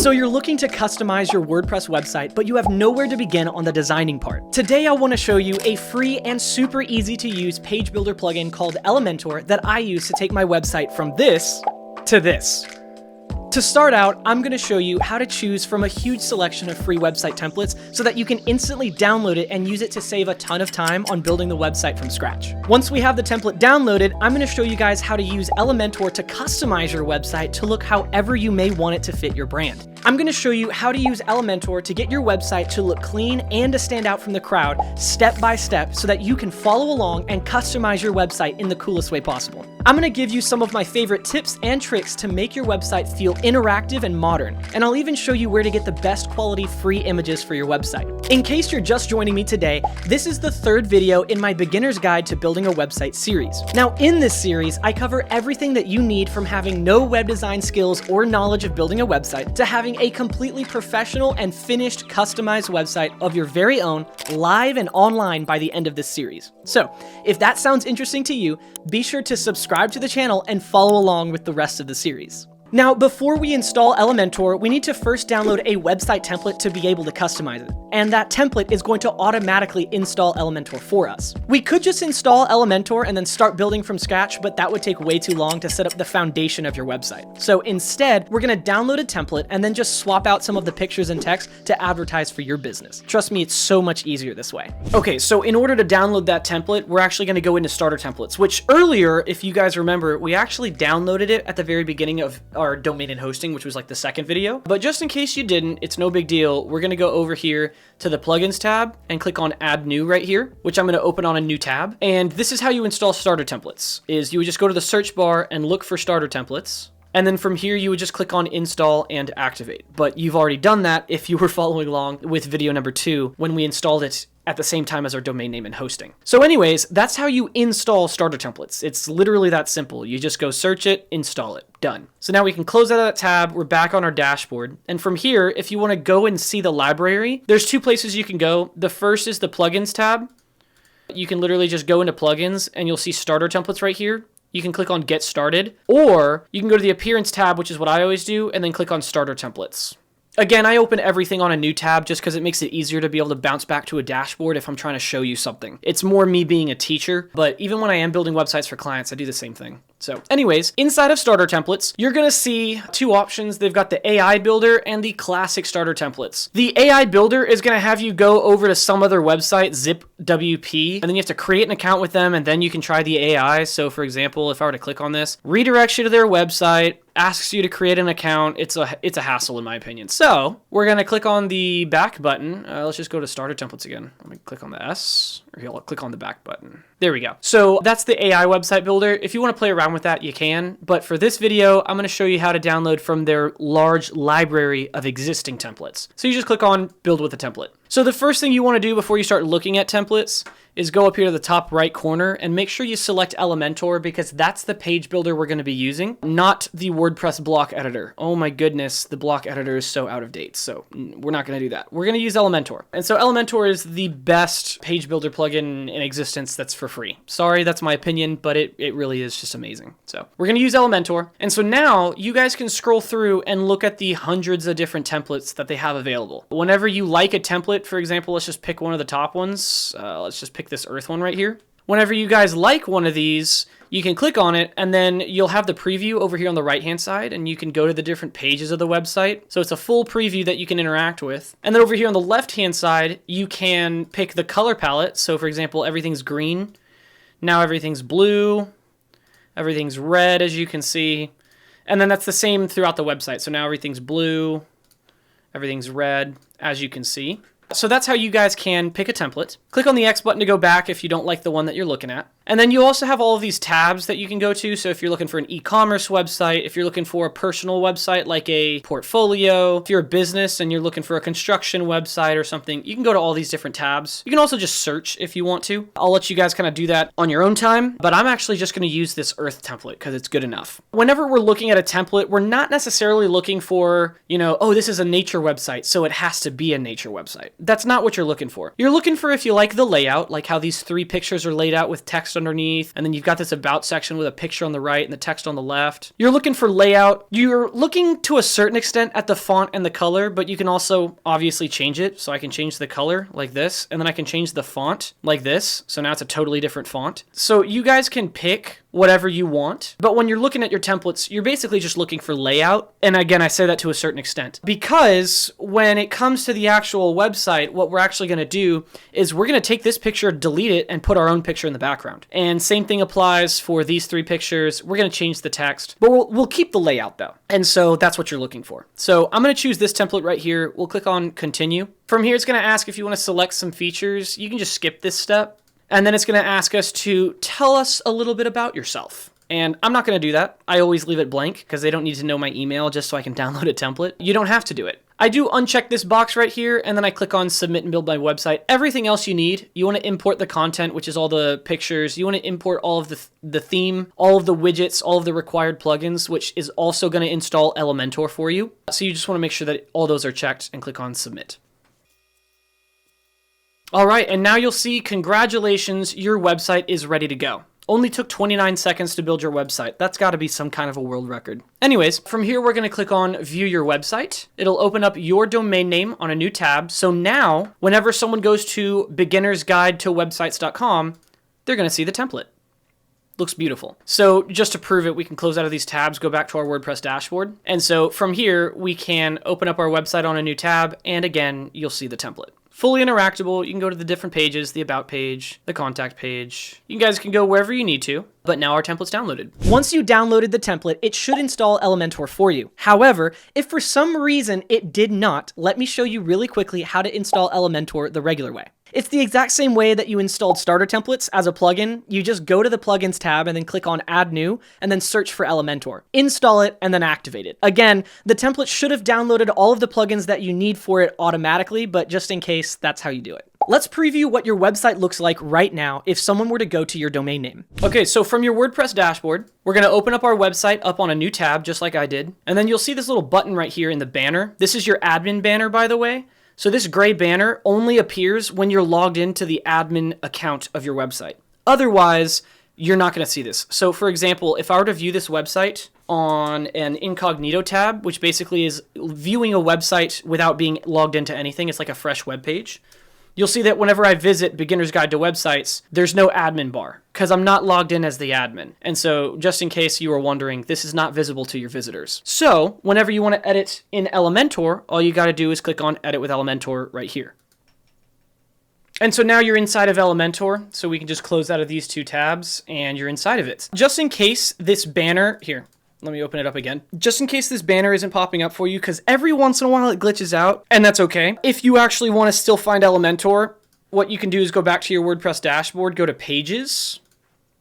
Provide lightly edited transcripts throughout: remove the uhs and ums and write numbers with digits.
So you're looking to customize your WordPress website, but you have nowhere to begin on the designing part. Today I want to show you a free and super easy to use page builder plugin called Elementor that I use to take my website from this to this. To start out, I'm going to show you how to choose from a huge selection of free website templates so that you can instantly download it and use it to save a ton of time on building the website from scratch. Once we have the template downloaded, I'm going to show you guys how to use Elementor to customize your website to look however you may want it to fit your brand. I'm going to show you how to use Elementor to get your website to look clean and to stand out from the crowd step by step so that you can follow along and customize your website in the coolest way possible. I'm going to give you some of my favorite tips and tricks to make your website feel interactive and modern, and I'll even show you where to get the best quality free images for your website. In case you're just joining me today, this is the third video in my Beginner's Guide to Building a Website series. Now, in this series, I cover everything that you need from having no web design skills or knowledge of building a website to having a completely professional and finished customized website of your very own, live and online by the end of this series. So, if that sounds interesting to you, be sure to subscribe to the channel and follow along with the rest of the series. Now, before we install Elementor, we need to first download a website template to be able to customize it. And that template is going to automatically install Elementor for us. We could just install Elementor and then start building from scratch, but that would take way too long to set up the foundation of your website. So instead, we're going to download a template and then just swap out some of the pictures and text to advertise for your business. Trust me, it's so much easier this way. Okay, so in order to download that template, we're actually going to go into starter templates, which earlier, if you guys remember, we actually downloaded it at the very beginning of our domain and hosting, which was like the second video. But just in case you didn't, it's no big deal. We're going to go over here to the plugins tab and click on add new right here, which I'm going to open on a new tab. And this is how you install starter templates, is you would just go to the search bar and look for starter templates. And then from here, you would just click on install and activate. But you've already done that if you were following along with video number 2 when we installed it at the same time as our domain name and hosting. So anyways, that's how you install starter templates. It's literally that simple. You just go search it, install it, done. So now we can close out of that tab. We're back on our dashboard. And from here, if you want to go and see the library, there's two places you can go. The first is the plugins tab. You can literally just go into plugins and you'll see starter templates right here. You can click on get started, or you can go to the appearance tab, which is what I always do, and then click on starter templates. Again, I open everything on a new tab just because it makes it easier to be able to bounce back to a dashboard if I'm trying to show you something. It's more me being a teacher, but even when I am building websites for clients, I do the same thing. So anyways, inside of starter templates, you're going to see two options. They've got the AI builder and the classic starter templates. The AI builder is going to have you go over to some other website, ZipWP, and then you have to create an account with them, and then you can try the AI. So for example, if I were to click on this, redirects you to their website, asks you to create an account. It's a hassle in my opinion. So we're going to click on the back button. Let's just go to starter templates again. Let me click on the S, or here, I'll click on the back button. There we go. So that's the AI website builder. If you want to play around with that, you can. But for this video, I'm going to show you how to download from their large library of existing templates. So you just click on build with a template. So the first thing you want to do before you start looking at templates is go up here to the top right corner and make sure you select Elementor, because that's the page builder we're going to be using, not the WordPress block editor. Oh my goodness, the block editor is so out of date. So we're not going to do that. We're going to use Elementor. And so Elementor is the best page builder plugin in existence that's for free. Sorry, that's my opinion, but it really is just amazing. So we're going to use Elementor. And so now you guys can scroll through and look at the hundreds of different templates that they have available. Whenever you like a template, for example, let's just pick one of the top ones. Let's just pick this Earth one right here. Whenever you guys like one of these, you can click on it and then you'll have the preview over here on the right hand side, and you can go to the different pages of the website. So it's a full preview that you can interact with. And then over here on the left hand side, you can pick the color palette. So for example, everything's green. Now everything's blue. Everything's red, as you can see. And then that's the same throughout the website. So now everything's blue. Everything's red, as you can see. So that's how you guys can pick a template. Click on the X button to go back if you don't like the one that you're looking at. And then you also have all of these tabs that you can go to. So if you're looking for an e-commerce website, if you're looking for a personal website like a portfolio, if you're a business and you're looking for a construction website or something, you can go to all these different tabs. You can also just search if you want to. I'll let you guys kind of do that on your own time, but I'm actually just going to use this Earth template because it's good enough. Whenever we're looking at a template, we're not necessarily looking for, oh, this is a nature website, so it has to be a nature website. That's not what you're looking for. You're looking for if you like the layout, like how these 3 pictures are laid out with text underneath, and then you've got this about section with a picture on the right and the text on the left. You're looking for layout. You're looking to a certain extent at the font and the color, but you can also obviously change it. So I can change the color like this, and then I can change the font like this. So now it's a totally different font. So you guys can pick whatever you want. But when you're looking at your templates, you're basically just looking for layout. And again, I say that to a certain extent, because when it comes to the actual website, what we're actually going to do is we're going to take this picture, delete it, and put our own picture in the background. And same thing applies for these 3 pictures. We're going to change the text, but we'll keep the layout though. And so that's what you're looking for. So I'm going to choose this template right here. We'll click on continue. From here, it's going to ask if you want to select some features. You can just skip this step. And then it's going to ask us to tell us a little bit about yourself. And I'm not going to do that. I always leave it blank because they don't need to know my email just so I can download a template. You don't have to do it. I do uncheck this box right here, and then I click on submit and build my website. Everything else you need, you want to import the content, which is all the pictures. You want to import all of the theme, all of the widgets, all of the required plugins, which is also going to install Elementor for you. So you just want to make sure that all those are checked and click on submit. All right, and now you'll see, congratulations, your website is ready to go. Only took 29 seconds to build your website. That's got to be some kind of a world record. Anyways, from here, we're going to click on View Your Website. It'll open up your domain name on a new tab. So now, whenever someone goes to beginnersguidetowebsites.com, they're going to see the template. Looks beautiful. So just to prove it, we can close out of these tabs, go back to our WordPress dashboard. And so from here, we can open up our website on a new tab. And again, you'll see the template. Fully interactable. You can go to the different pages, the about page, the contact page. You guys can go wherever you need to, but now our template's downloaded. Once you downloaded the template, it should install Elementor for you. However, if for some reason it did not, let me show you really quickly how to install Elementor the regular way. It's the exact same way that you installed starter templates as a plugin. You just go to the plugins tab and then click on add new and then search for Elementor. Install it and then activate it. Again, the template should have downloaded all of the plugins that you need for it automatically, but just in case, that's how you do it. Let's preview what your website looks like right now if someone were to go to your domain name. Okay, so from your WordPress dashboard, we're going to open up our website up on a new tab, just like I did. And then you'll see this little button right here in the banner. This is your admin banner, by the way. So this gray banner only appears when you're logged into the admin account of your website. Otherwise, you're not going to see this. So for example, if I were to view this website on an incognito tab, which basically is viewing a website without being logged into anything, it's like a fresh web page. You'll see that whenever I visit Beginner's Guide to Websites, there's no admin bar because I'm not logged in as the admin. And so just in case you were wondering, this is not visible to your visitors. So whenever you want to edit in Elementor, all you got to do is click on Edit with Elementor right here. And so now you're inside of Elementor, so we can just close out of these 2 tabs and you're inside of it. Just in case this banner, here, let me open it up again. Just in case this banner isn't popping up for you, because every once in a while it glitches out, and that's okay. If you actually want to still find Elementor, what you can do is go back to your WordPress dashboard, go to Pages,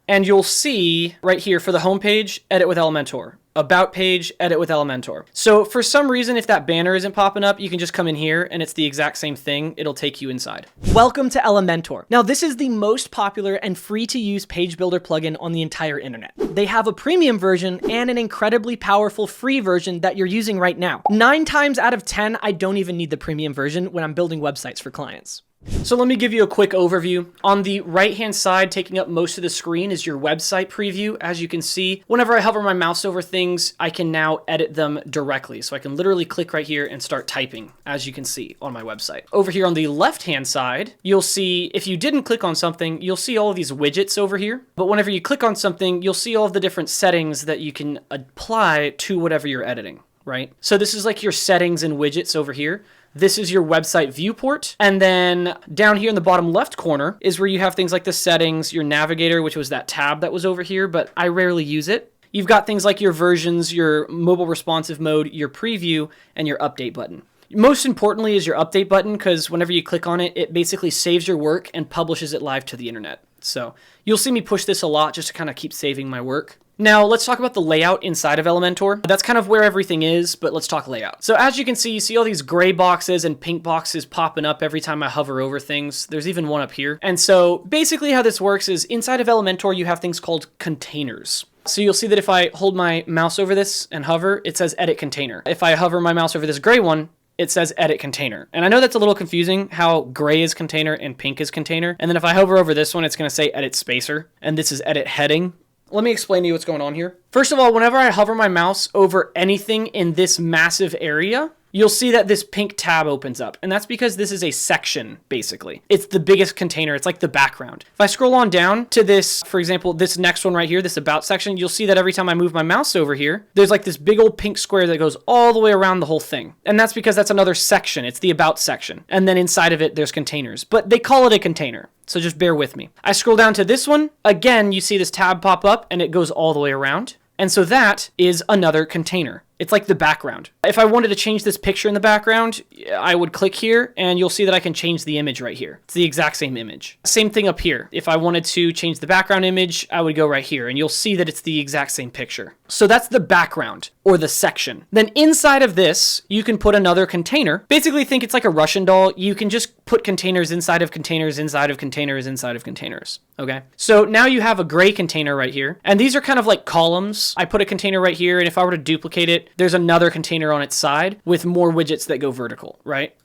and you'll see right here for the home page, Edit with Elementor. About page, Edit with Elementor. So for some reason, if that banner isn't popping up, you can just come in here and it's the exact same thing. It'll take you inside. Welcome to Elementor. Now, this is the most popular and free to use page builder plugin on the entire internet. They have a premium version and an incredibly powerful free version that you're using right now. 9 times out of 10, I don't even need the premium version when I'm building websites for clients. So let me give you a quick overview. On the right-hand side, taking up most of the screen is your website preview. As you can see, whenever I hover my mouse over things, I can now edit them directly. So I can literally click right here and start typing, as you can see on my website. Over here on the left-hand side, you'll see, if you didn't click on something, you'll see all of these widgets over here. But whenever you click on something, you'll see all of the different settings that you can apply to whatever you're editing, right? So this is like your settings and widgets over here. This is your website viewport. And then down here in the bottom left corner is where you have things like the settings, your navigator, which was that tab that was over here, but I rarely use it. You've got things like your versions, your mobile responsive mode, your preview, and your update button. Most importantly is your update button, because whenever you click on it, it basically saves your work and publishes it live to the internet. So you'll see me push this a lot just to kind of keep saving my work. Now let's talk about the layout inside of Elementor. That's kind of where everything is, but let's talk layout. So as you can see all these gray boxes and pink boxes popping up every time I hover over things. There's even one up here. And so basically how this works is inside of Elementor, you have things called containers. So you'll see that if I hold my mouse over this and hover, it says edit container. If I hover my mouse over this gray one, it says edit container. And I know that's a little confusing how gray is container and pink is container. And then if I hover over this one, it's going to say edit spacer, and this is edit heading. Let me explain to you what's going on here. First of all, whenever I hover my mouse over anything in this massive area, you'll see that this pink tab opens up. And that's because this is a section, basically. It's the biggest container. It's like the background. If I scroll on down to this, for example, this next one right here, this about section, you'll see that every time I move my mouse over here, there's like this big old pink square that goes all the way around the whole thing. And that's because that's another section. It's the about section. And then inside of it, there's containers. But they call it a container. So just bear with me. I scroll down to this one. Again, you see this tab pop up and it goes all the way around. And so that is another container. It's like the background. If I wanted to change this picture in the background, I would click here and you'll see that I can change the image right here. It's the exact same image. Same thing up here. If I wanted to change the background image, I would go right here and you'll see that it's the exact same picture. So that's the background or the section. Then inside of this, you can put another container. Basically think it's like a Russian doll. You can just put containers inside of containers, inside of containers, inside of containers. Okay. So now you have a gray container right here. And these are kind of like columns. I put a container right here. And if I were to duplicate it, there's another container on its side with more widgets that go vertical, right?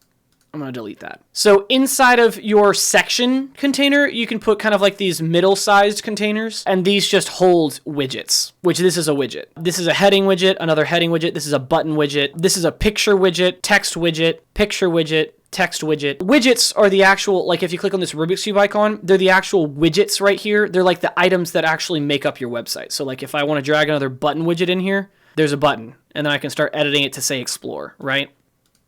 I'm going to delete that. So inside of your section container, you can put kind of like these middle-sized containers, and these just hold widgets, which this is a widget. This is a heading widget, another heading widget. This is a button widget. This is a picture widget, text widget, picture widget, text widget. Widgets are the actual, like if you click on this Rubik's Cube icon, they're the actual widgets right here. They're like the items that actually make up your website. So like if I want to drag another button widget in here, there's a button, and then I can start editing it to say explore, right?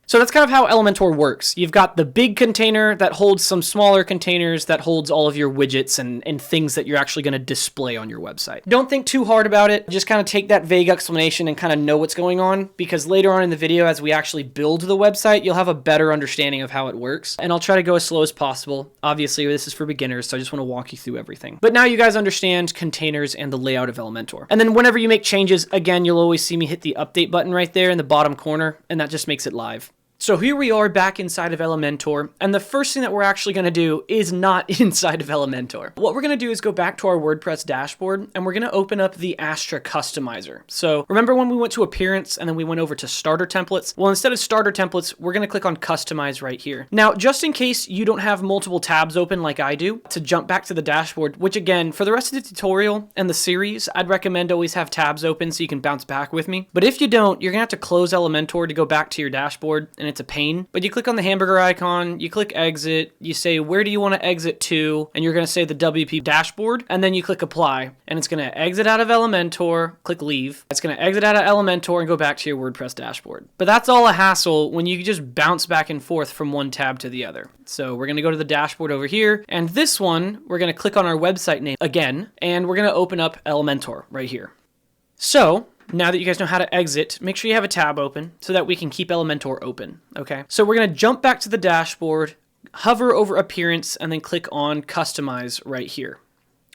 So that's kind of how Elementor works. You've got the big container that holds some smaller containers that holds all of your widgets and things that you're actually going to display on your website. Don't think too hard about it. Just kind of take that vague explanation and kind of know what's going on, because later on in the video, as we actually build the website, you'll have a better understanding of how it works. And I'll try to go as slow as possible. Obviously, this is for beginners, so I just want to walk you through everything. But now you guys understand containers and the layout of Elementor. And then whenever you make changes, again, you'll always see me hit the update button right there in the bottom corner, and that just makes it live. So here we are back inside of Elementor, and the first thing that we're actually going to do is not inside of Elementor. What we're going to do is go back to our WordPress dashboard, and we're going to open up the Astra customizer. So remember when we went to appearance and then we went over to starter templates? Well, instead of starter templates, we're going to click on customize right here. Now, just in case you don't have multiple tabs open like I do, to jump back to the dashboard, which again, for the rest of the tutorial and the series, I'd recommend always have tabs open so you can bounce back with me. But if you don't, you're going to have to close Elementor to go back to your dashboard, and it's a pain. But you click on the hamburger icon, you click exit, you say where do you want to exit to, and you're going to say the WP dashboard, and then you click apply, and it's going to exit out of Elementor, click leave. It's going to exit out of Elementor and go back to your WordPress dashboard. But that's all a hassle when you just bounce back and forth from one tab to the other. So we're going to go to the dashboard over here, and this one, we're going to click on our website name again, and we're going to open up Elementor right here. So now that you guys know how to exit, make sure you have a tab open so that we can keep Elementor open, okay? So we're going to jump back to the dashboard, hover over appearance, and then click on customize right here,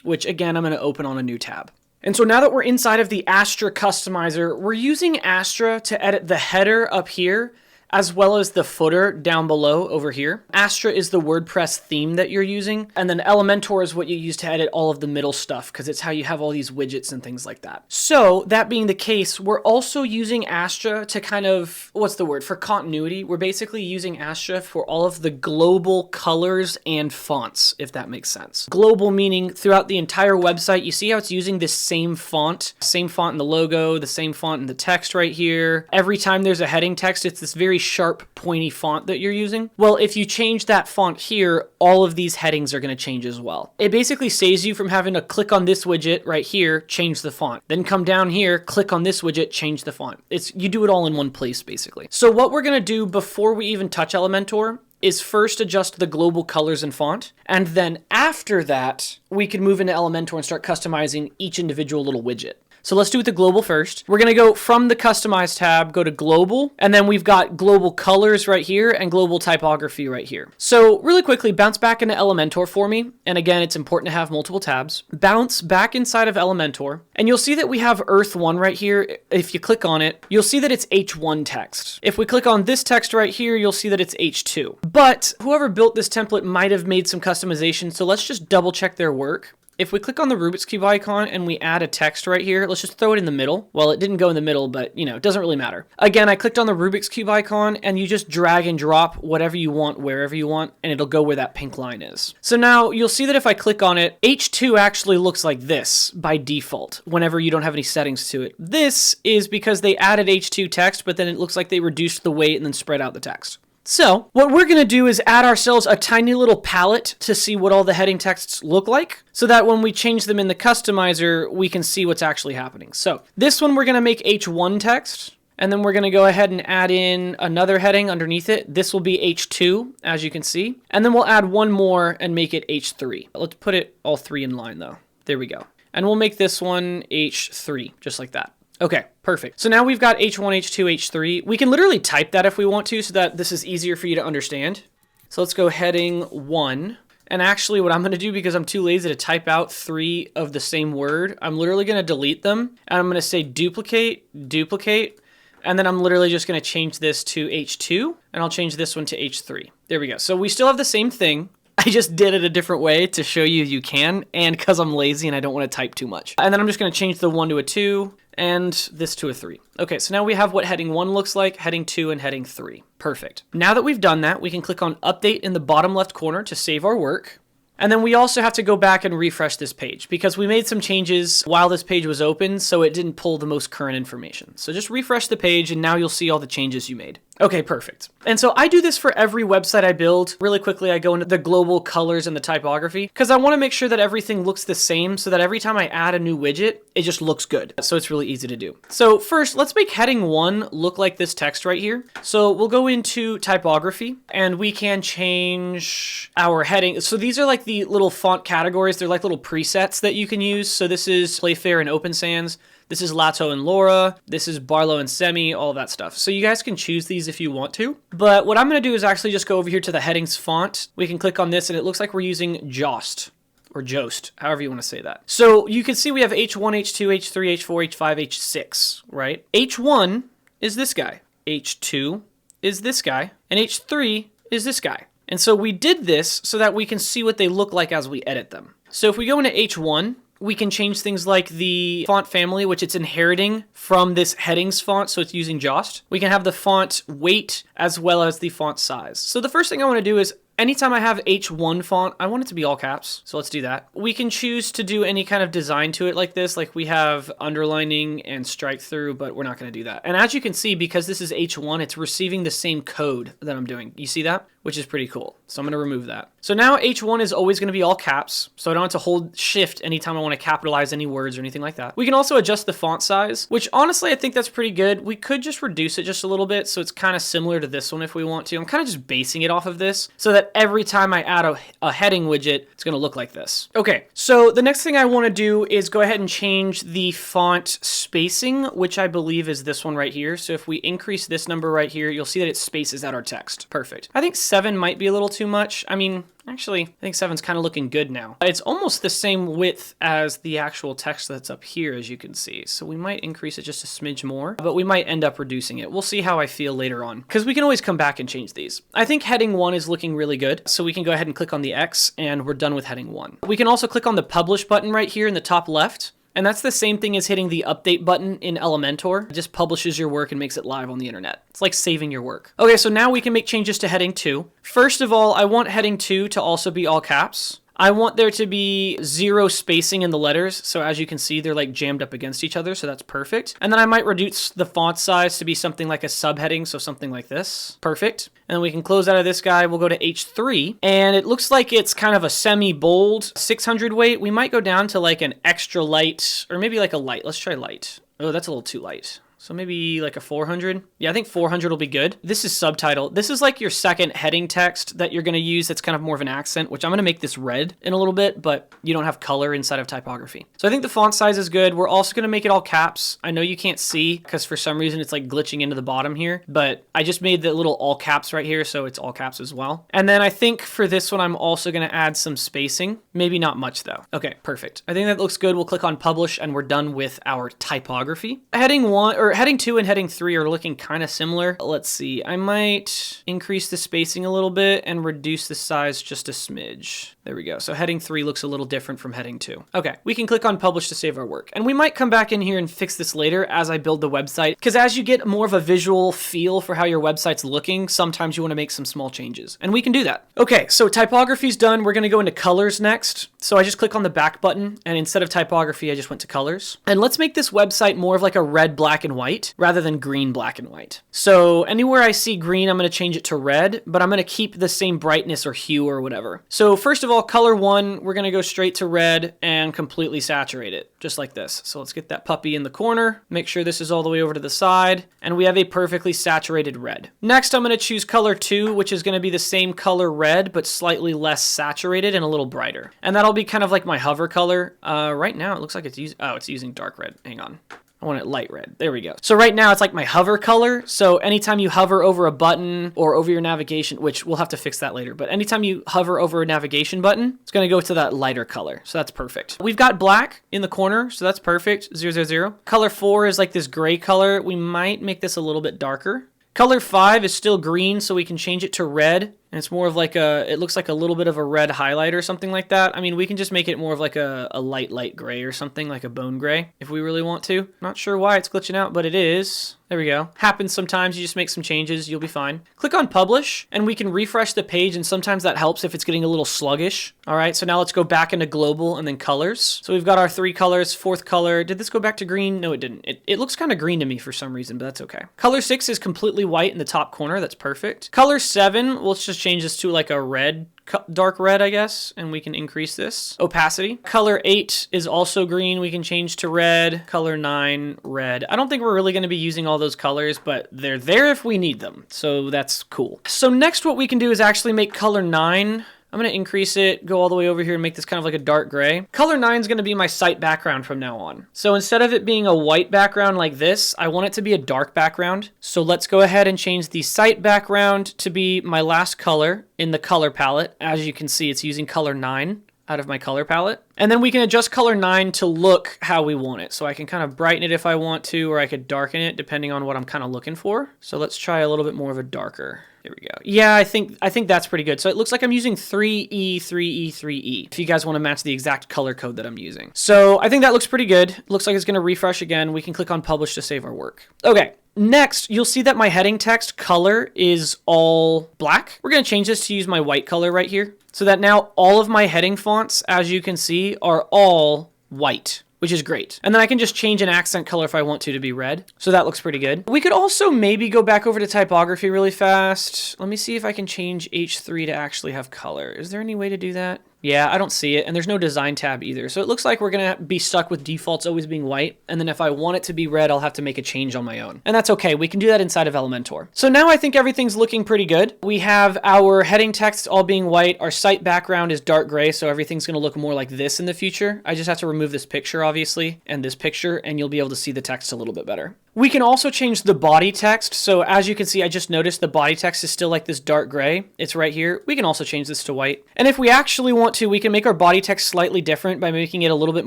which again, I'm going to open on a new tab. And so now that we're inside of the Astra customizer, we're using Astra to edit the header up here, as well as the footer down below over here. Astra is the WordPress theme that you're using, and then Elementor is what you use to edit all of the middle stuff, because it's how you have all these widgets and things like that. So that being the case, we're also using Astra to kind of, what's the word, for continuity. We're basically using Astra for all of the global colors and fonts, if that makes sense. Global meaning throughout the entire website, you see how it's using this same font in the logo, the same font in the text right here. Every time there's a heading text, it's this very sharp, pointy font that you're using. Well, if you change that font here, all of these headings are going to change as well. It basically saves you from having to click on this widget right here, change the font. Then come down here, click on this widget, change the font. You do it all in one place, basically. So what we're going to do before we even touch Elementor is first adjust the global colors and font, and then after that, we can move into Elementor and start customizing each individual little widget. So let's do it the global first. We're going to go from the Customize tab, go to Global, and then we've got Global Colors right here and Global Typography right here. So really quickly, bounce back into Elementor for me. And again, it's important to have multiple tabs. Bounce back inside of Elementor, and you'll see that we have Earth 1 right here. If you click on it, you'll see that it's H1 text. If we click on this text right here, you'll see that it's H2. But whoever built this template might have made some customization, so let's just double check their work. if we click on the Rubik's Cube icon and we add a text right here, let's just throw it in the middle. Well, it didn't go in the middle, but you know, it doesn't really matter. Again, I clicked on the Rubik's Cube icon and you just drag and drop whatever you want, wherever you want, and it'll go where that pink line is. So now you'll see that if I click on it, H2 actually looks like this by default whenever you don't have any settings to it. This is because they added H2 text, but then it looks like they reduced the weight and then spread out the text. So what we're going to do is add ourselves a tiny little palette to see what all the heading texts look like, so that when we change them in the customizer, we can see what's actually happening. So this one we're going to make H1 text, and then we're going to go ahead and add in another heading underneath it. This will be H2, as you can see, and then we'll add one more and make it H3. Let's put it all three in line though. There we go. And we'll make this one H3, just like that. Okay, perfect. So now we've got H1, H2, H3. We can literally type that if we want to, so that this is easier for you to understand. So let's go heading 1. And actually what I'm going to do, because I'm too lazy to type out 3 of the same word, I'm literally going to delete them. And I'm going to say duplicate, duplicate. And then I'm literally just going to change this to H2. And I'll change this one to H3. There we go. So we still have the same thing. I just did it a different way to show you can, and because I'm lazy and I don't want to type too much. And then I'm just going to change the 1 to a 2 and this to a 3. Okay, so now we have what heading 1 looks like, heading 2, and heading 3. Perfect. Now that we've done that, we can click on Update in the bottom left corner to save our work. And then we also have to go back and refresh this page because we made some changes while this page was open, so it didn't pull the most current information. So just refresh the page and now you'll see all the changes you made. Okay, perfect. And so I do this for every website I build. Really quickly, I go into the global colors and the typography because I want to make sure that everything looks the same so that every time I add a new widget, it just looks good. So it's really easy to do. So first, let's make heading 1 look like this text right here. So we'll go into typography and we can change our heading. So these are like the little font categories. They're like little presets that you can use. So this is Playfair and Open Sans. This is Lato and Laura. This is Barlow and Semi, all of that stuff. So you guys can choose these if you want to. But what I'm going to do is actually just go over here to the headings font. We can click on this and it looks like we're using Jost or Jost, however you want to say that. So you can see we have H1, H2, H3, H4, H5, H6, right? H1 is this guy. H2 is this guy. And H3 is this guy. And so we did this so that we can see what they look like as we edit them. So if we go into H1, we can change things like the font family, which it's inheriting from this headings font, so it's using Jost. We can have the font weight as well as the font size. So the first thing I want to do is anytime I have H1 font, I want it to be all caps. So let's do that. We can choose to do any kind of design to it like this. Like we have underlining and strike through, but we're not going to do that. And as you can see, because this is H1, it's receiving the same code that I'm doing. You see that? Which is pretty cool. So I'm going to remove that. So now H1 is always going to be all caps. So I don't have to hold shift anytime I want to capitalize any words or anything like that. We can also adjust the font size, which honestly, I think that's pretty good. We could just reduce it just a little bit. So it's kind of similar to this one if we want to. I'm kind of just basing it off of this so that every time I add a heading widget, it's going to look like this. Okay. So the next thing I want to do is go ahead and change the font spacing, which I believe is this one right here. So if we increase this number right here, you'll see that it spaces out our text. Perfect. I think 7 might be a little too much. I mean, actually, I think 7's kind of looking good now. It's almost the same width as the actual text that's up here, as you can see. So we might increase it just a smidge more, but we might end up reducing it. We'll see how I feel later on, because we can always come back and change these. I think heading 1 is looking really good. So we can go ahead and click on the X and we're done with heading 1. We can also click on the publish button right here in the top left. And that's the same thing as hitting the update button in Elementor. It just publishes your work and makes it live on the internet. It's like saving your work. Okay, so now we can make changes to heading 2. First of all, I want heading 2 to also be all caps. I want there to be 0 spacing in the letters. So as you can see, they're like jammed up against each other. So that's perfect. And then I might reduce the font size to be something like a subheading. So something like this. Perfect. And then we can close out of this guy. We'll go to H3. And it looks like it's kind of a semi-bold 600 weight. We might go down to like an extra light or maybe like a light. Let's try light. Oh, that's a little too light. So maybe like a 400. Yeah, I think 400 will be good. This is subtitle. This is like your second heading text that you're going to use that's kind of more of an accent, which I'm going to make this red in a little bit, but you don't have color inside of typography. So I think the font size is good. We're also going to make it all caps. I know you can't see because for some reason it's like glitching into the bottom here, but I just made the little all caps right here, so it's all caps as well. And then I think for this one, I'm also going to add some spacing. Maybe not much though. Okay, perfect. I think that looks good. We'll click on publish and we're done with our typography. Heading 1 or our heading 2 and heading 3 are looking kind of similar. Let's see, I might increase the spacing a little bit and reduce the size just a smidge. There we go. So heading 3 looks a little different from heading 2. Okay, we can click on publish to save our work. And we might come back in here and fix this later as I build the website, because as you get more of a visual feel for how your website's looking, sometimes you want to make some small changes, and we can do that. Okay, so typography's done. We're going to go into colors next. So I just click on the back button, and instead of typography, I just went to colors. And let's make this website more of like a red, black, and white rather than green, black, and white. So anywhere I see green, I'm going to change it to red, but I'm going to keep the same brightness or hue or whatever. So first of all, color 1, we're going to go straight to red and completely saturate it, just like this. So let's get that puppy in the corner, make sure this is all the way over to the side, and we have a perfectly saturated red. Next, I'm going to choose color 2, which is going to be the same color red, but slightly less saturated and a little brighter. And that'll be kind of like my hover color. Right now, it looks like it's using dark red. Hang on. I want it light red. There we go. So right now it's like my hover color. So anytime you hover over a button or over your navigation, which we'll have to fix that later, but anytime you hover over a navigation button, it's going to go to that lighter color. So that's perfect. We've got black in the corner, so that's perfect. 000. Color 4 is like this gray color. We might make this a little bit darker. Color 5 is still green, so we can change it to red. And it's more of like it looks like a little bit of a red highlight or something like that. I mean, we can just make it more of like a light gray or something, like a bone gray, if we really want to. Not sure why it's glitching out, but it is. There we go. Happens sometimes. You just make some changes. You'll be fine. Click on publish, and we can refresh the page, and sometimes that helps if it's getting a little sluggish. All right, so now let's go back into global and then colors. So we've got our 3 colors. 4th color. Did this go back to green? No, it didn't. It looks kind of green to me for some reason, but that's okay. Color 6 is completely white in the top corner. That's perfect. Color 7, let's just change this to like a red, dark red, I guess, and we can increase this. Opacity. Color 8 is also green. We can change to red. Color 9, red. I don't think we're really going to be using all those colors, but they're there if we need them, so that's cool. So next what we can do is actually make color 9. I'm going to increase it, go all the way over here and make this kind of like a dark gray. Color 9 is going to be my site background from now on. So instead of it being a white background like this, I want it to be a dark background. So let's go ahead and change the site background to be my last color in the color palette. As you can see, it's using color 9 out of my color palette. And then we can adjust color 9 to look how we want it. So I can kind of brighten it if I want to, or I could darken it depending on what I'm kind of looking for. So let's try a little bit more of a darker. There we go. Yeah, I think that's pretty good. So it looks like I'm using 3E, 3E, 3E, if you guys want to match the exact color code that I'm using. So I think that looks pretty good. It looks like it's going to refresh again. We can click on publish to save our work. Okay. Next, you'll see that my heading text color is all black. We're going to change this to use my white color right here, so that now all of my heading fonts, as you can see, are all white, which is great. And then I can just change an accent color if I want to be red. So that looks pretty good. We could also maybe go back over to typography really fast. Let me see if I can change H3 to actually have color. Is there any way to do that? Yeah, I don't see it, and there's no design tab either. So it looks like we're gonna be stuck with defaults always being white, and then if I want it to be red, I'll have to make a change on my own. And that's okay, we can do that inside of Elementor. So now I think everything's looking pretty good. We have our heading text all being white, our site background is dark gray, so everything's gonna look more like this in the future. I just have to remove this picture, obviously, and this picture, and you'll be able to see the text a little bit better. We can also change the body text. So as you can see, I just noticed the body text is still like this dark gray. It's right here. We can also change this to white. And if we actually want to, we can make our body text slightly different by making it a little bit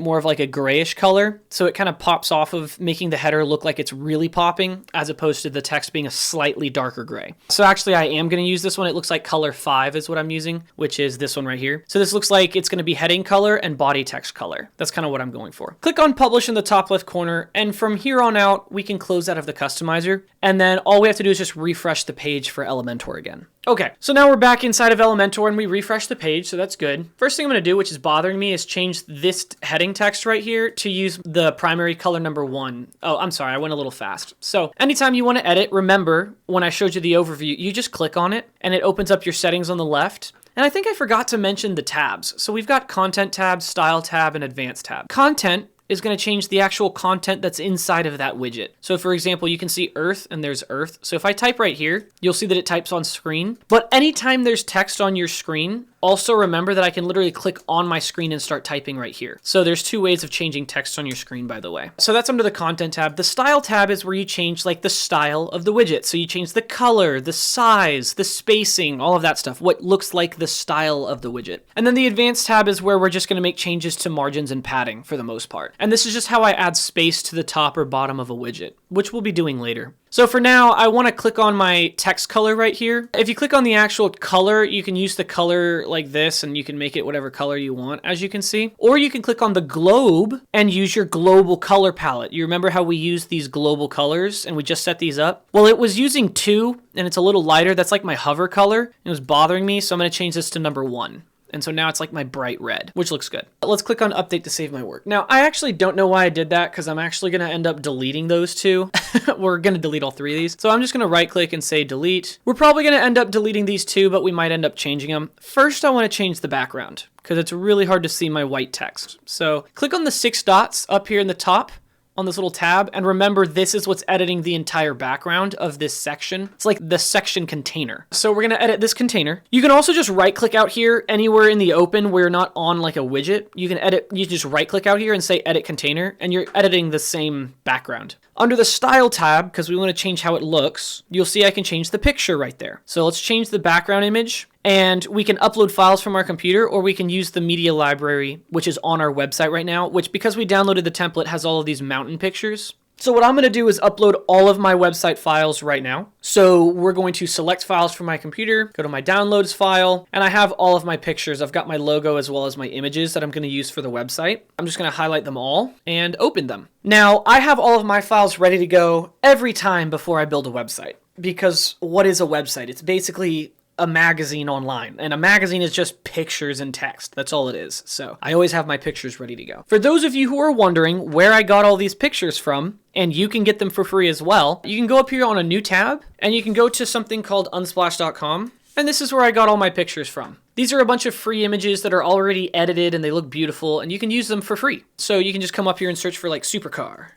more of like a grayish color. So it kind of pops off of making the header look like it's really popping, as opposed to the text being a slightly darker gray. So actually I am going to use this one. It looks like color 5 is what I'm using, which is this one right here. So this looks like it's going to be heading color and body text color. That's kind of what I'm going for. Click on publish in the top left corner. And from here on out, we can close out of the customizer, and then all we have to do is just refresh the page for Elementor again. Okay, so now we're back inside of Elementor and we refresh the page, so that's good. First thing I'm going to do, which is bothering me, is change this heading text right here to use the primary color number 1. Oh, I'm sorry, I went a little fast. So anytime you want to edit, remember when I showed you the overview, you just click on it and it opens up your settings on the left. And I think I forgot to mention the tabs. So we've got Content tab, Style tab, and Advanced tab. Content is going to change the actual content that's inside of that widget. So for example, you can see Earth and there's Earth. So if I type right here, you'll see that it types on screen. But anytime there's text on your screen, also remember that I can literally click on my screen and start typing right here. So there's 2 ways of changing text on your screen, by the way. So that's under the Content tab. The Style tab is where you change like the style of the widget. So you change the color, the size, the spacing, all of that stuff, what looks like the style of the widget. And then the Advanced tab is where we're just going to make changes to margins and padding for the most part. And this is just how I add space to the top or bottom of a widget, which we'll be doing later. So for now, I want to click on my text color right here. If you click on the actual color, you can use the color like this and you can make it whatever color you want, as you can see. Or you can click on the globe and use your global color palette. You remember how we used these global colors and we just set these up? Well, it was using 2 and it's a little lighter. That's like my hover color. It was bothering me, so I'm going to change this to number 1. And so now it's like my bright red, which looks good. Let's click on update to save my work. Now, I actually don't know why I did that because I'm actually going to end up deleting those 2. We're going to delete all 3 of these. So I'm just going to right click and say delete. We're probably going to end up deleting these 2, but we might end up changing them. First, I want to change the background because it's really hard to see my white text. So click on the 6 dots up here in the top on this little tab. And remember, this is what's editing the entire background of this section. It's like the section container. So we're gonna edit this container. You can also just right click out here anywhere in the open where you're not on like a widget. You can edit, you just right click out here and say edit container and you're editing the same background. Under the style tab, because we want to change how it looks, you'll see I can change the picture right there. So let's change the background image and we can upload files from our computer or we can use the media library, which is on our website right now, which because we downloaded the template has all of these mountain pictures. So what I'm going to do is upload all of my website files right now. So we're going to select files from my computer, go to my downloads file, and I have all of my pictures. I've got my logo as well as my images that I'm going to use for the website. I'm just going to highlight them all and open them. Now, I have all of my files ready to go every time before I build a website. Because what is a website? It's basically a magazine online, and a magazine is just pictures and text. That's all it is. So I always have my pictures ready to go. For those of you who are wondering where I got all these pictures from, and you can get them for free as well, you can go up here on a new tab and you can go to something called unsplash.com. And this is where I got all my pictures from. These are a bunch of free images that are already edited and they look beautiful and you can use them for free. So you can just come up here and search for like supercar.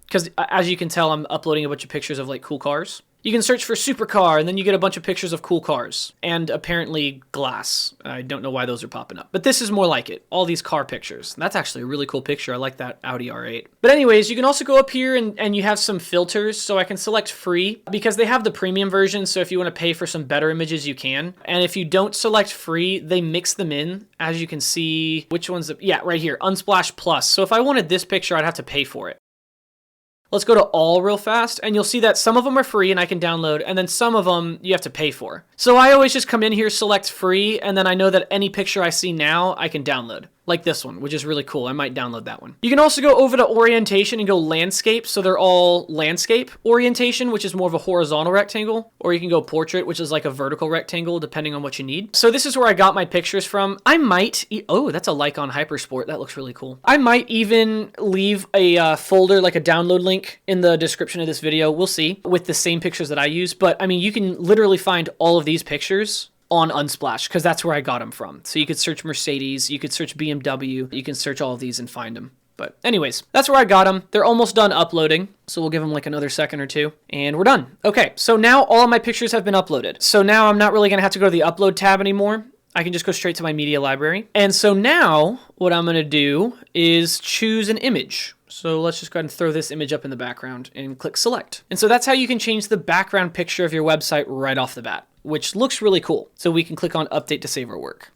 Because as you can tell, I'm uploading a bunch of pictures of like cool cars. You can search for supercar and then you get a bunch of pictures of cool cars and apparently glass. I don't know why those are popping up, but this is more like it. All these car pictures. That's actually a really cool picture. I like that Audi R8. But anyways, you can also go up here and you have some filters. So I can select free because they have the premium version. So if you want to pay for some better images, you can. And if you don't select free, they mix them in. As you can see, which one's, yeah, right here, Unsplash Plus. So if I wanted this picture, I'd have to pay for it. Let's go to all real fast, and you'll see that some of them are free and I can download, and then some of them you have to pay for. So I always just come in here, select free, and then I know that any picture I see now, I can download. Like this one, which is really cool. I might download that one. You can also go over to orientation and go landscape, so they're all landscape orientation, which is more of a horizontal rectangle, or you can go portrait, which is like a vertical rectangle, depending on what you need. So this is where I got my pictures from. I might, oh, that's a Lycon Hypersport. That looks really cool. I might even leave a folder, like a download link in the description of this video. We'll see, with the same pictures that I use. But I mean, you can literally find all of these pictures on Unsplash because that's where I got them from. So you could search Mercedes, you could search BMW, you can search all of these and find them. But anyways, that's where I got them. They're almost done uploading. So we'll give them like another second or two and we're done. Okay, so now all of my pictures have been uploaded. So now I'm not really gonna have to go to the upload tab anymore. I can just go straight to my media library. And so now what I'm gonna do is choose an image. So let's just go ahead and throw this image up in the background and click select. And so that's how you can change the background picture of your website right off the bat, which looks really cool. So we can click on update to save our work.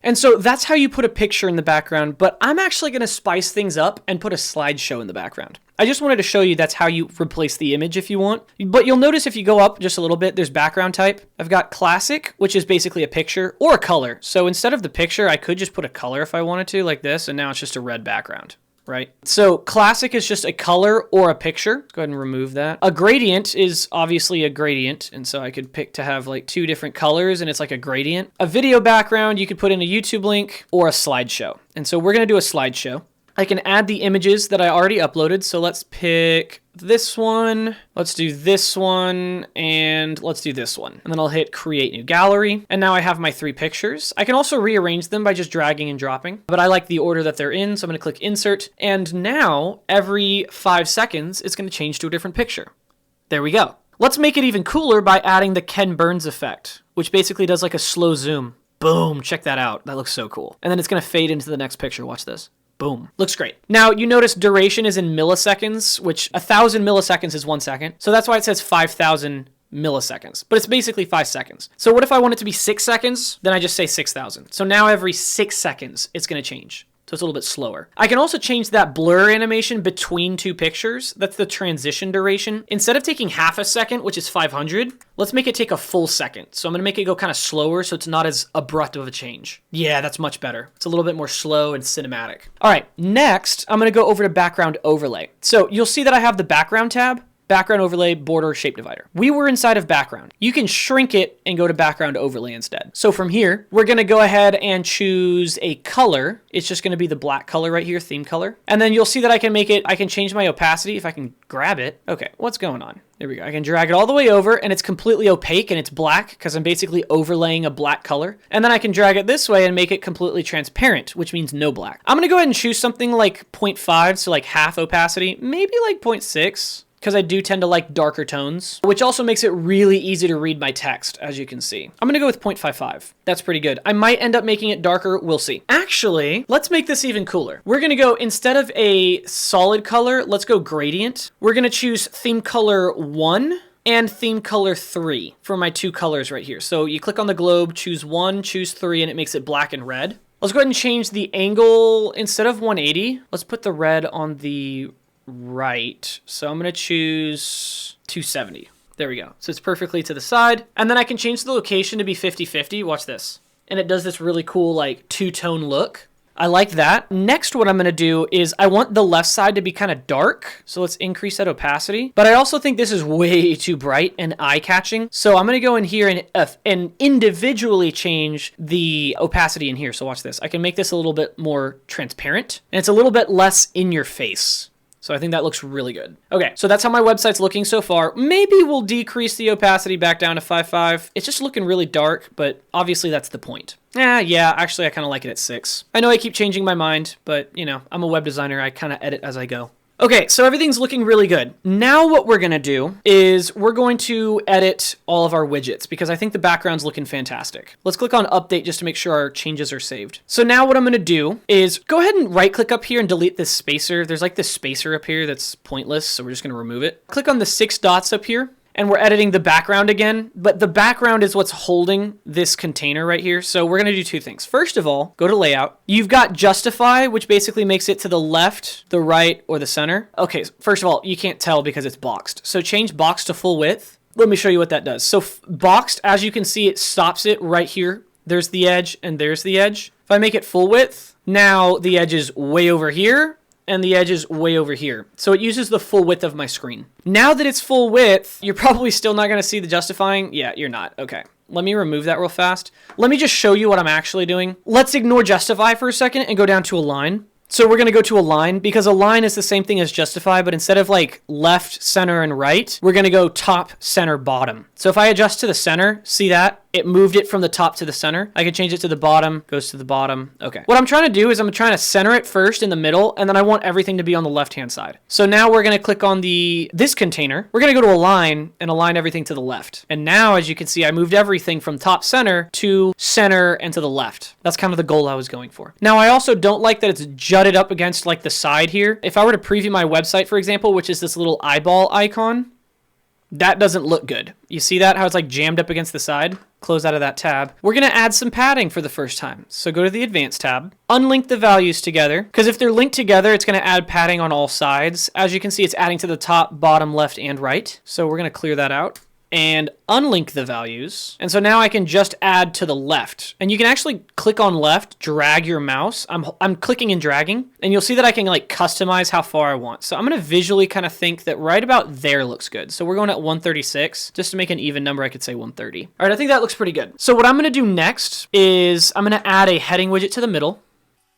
And so that's how you put a picture in the background, but I'm actually gonna spice things up and put a slideshow in the background. I just wanted to show you that's how you replace the image if you want. But you'll notice if you go up just a little bit, there's background type. I've got classic, which is basically a picture or a color. So instead of the picture, I could just put a color if I wanted to, like this, and now it's just a red background. Right? So classic is just a color or a picture. Go ahead and remove that. A gradient is obviously a gradient. And so I could pick to have like 2 different colors and it's like a gradient. A video background, you could put in a YouTube link or a slideshow. And so we're going to do a slideshow. I can add the images that I already uploaded. So let's pick this one. Let's do this one and let's do this one. And then I'll hit create new gallery. And now I have my 3 pictures. I can also rearrange them by just dragging and dropping, but I like the order that they're in. So I'm going to click insert. And now every 5 seconds, it's going to change to a different picture. There we go. Let's make it even cooler by adding the Ken Burns effect, which basically does like a slow zoom. Boom. Check that out. That looks so cool. And then it's going to fade into the next picture. Watch this. Boom. Looks great. Now, you notice duration is in milliseconds, which 1,000 milliseconds is 1 second. So that's why it says 5,000 milliseconds, but it's basically 5 seconds. So what if I want it to be 6 seconds? Then I just say 6,000. So now every 6 seconds, it's going to change. So it's a little bit slower. I can also change that blur animation between two pictures. That's the transition duration. Instead of taking half a second, which is 500, let's make it take a full second. So I'm gonna make it go kind of slower so it's not as abrupt of a change. Yeah, that's much better. It's a little bit more slow and cinematic. All right, next, I'm gonna go over to background overlay. So you'll see that I have the background tab, background overlay, border, shape divider. We were inside of background. You can shrink it and go to background overlay instead. So from here, we're gonna go ahead and choose a color. It's just gonna be the black color right here, theme color. And then you'll see that I can change my opacity if I can grab it. Okay, what's going on? There we go. I can drag it all the way over and it's completely opaque and it's black because I'm basically overlaying a black color. And then I can drag it this way and make it completely transparent, which means no black. I'm gonna go ahead and choose something like 0.5, so like half opacity, maybe like 0.6. Because I do tend to like darker tones, which also makes it really easy to read my text, as you can see. I'm gonna go with 0.55. That's pretty good. I might end up making it darker, we'll see. Actually, let's make this even cooler. We're gonna go, instead of a solid color, let's go gradient. We're gonna choose theme color 1 and theme color 3 for my two colors right here. So you click on the globe, choose 1, choose 3, and it makes it black and red. Let's go ahead and change the angle. Instead of 180, let's put the red on the right. So I'm going to choose 270. There we go. So it's perfectly to the side. And then I can change the location to be 50-50. Watch this. And it does this really cool like two-tone look. I like that. Next, what I'm going to do is I want the left side to be kind of dark. So let's increase that opacity. But I also think this is way too bright and eye-catching. So I'm going to go in here and individually change the opacity in here. So watch this. I can make this a little bit more transparent. And it's a little bit less in your face. So I think that looks really good. Okay, so that's how my website's looking so far. Maybe we'll decrease the opacity back down to 5.5. It's just looking really dark, but obviously that's the point. Yeah, actually I kind of like it at 6. I know I keep changing my mind, but you know, I'm a web designer. I kind of edit as I go. Okay, so everything's looking really good. Now what we're gonna do is we're going to edit all of our widgets because I think the background's looking fantastic. Let's click on update just to make sure our changes are saved. So now what I'm gonna do is go ahead and right click up here and delete this spacer. There's like this spacer up here that's pointless, so we're just gonna remove it. Click on the 6 dots up here. And we're editing the background again, but the background is what's holding this container right here. So we're gonna do 2 things. First of all, go to layout. You've got justify, which basically makes it to the left, the right, or the center. Okay, first of all, you can't tell because it's boxed. So change box to full width. Let me show you what that does. So boxed, as you can see, it stops it right here. There's the edge and there's the edge. If I make it full width, now the edge is way over here and the edge is way over here. So it uses the full width of my screen. Now that it's full width, you're probably still not gonna see the justifying. Yeah, you're not, okay. Let me remove that real fast. Let me just show you what I'm actually doing. Let's ignore justify for a second and go down to align. So we're gonna go to align because align is the same thing as justify, but instead of like left, center, and right, we're gonna go top, center, bottom. So if I adjust to the center, see that? It moved it from the top to the center. I can change it to the bottom, goes to the bottom. Okay. What I'm trying to do is I'm trying to center it first in the middle, and then I want everything to be on the left-hand side. So now we're gonna click on this container. We're gonna go to align and align everything to the left. And now, as you can see, I moved everything from top center to center and to the left. That's kind of the goal I was going for. Now, I also don't like that it's jutted up against like the side here. If I were to preview my website, for example, which is this little eyeball icon, that doesn't look good. You see that? How it's like jammed up against the side? Close out of that tab. We're gonna add some padding for the first time. So go to the advanced tab, unlink the values together, because if they're linked together, it's gonna add padding on all sides. As you can see, it's adding to the top, bottom, left, and right. So we're gonna clear that out and unlink the values. And so now I can just add to the left. And you can actually click on left, drag your mouse. I'm clicking and dragging, and you'll see that I can like customize how far I want. So I'm gonna visually kind of think that right about there looks good. So we're going at 136. Just to make an even number, I could say 130. All right, I think that looks pretty good. So what I'm gonna do next is I'm gonna add a heading widget to the middle.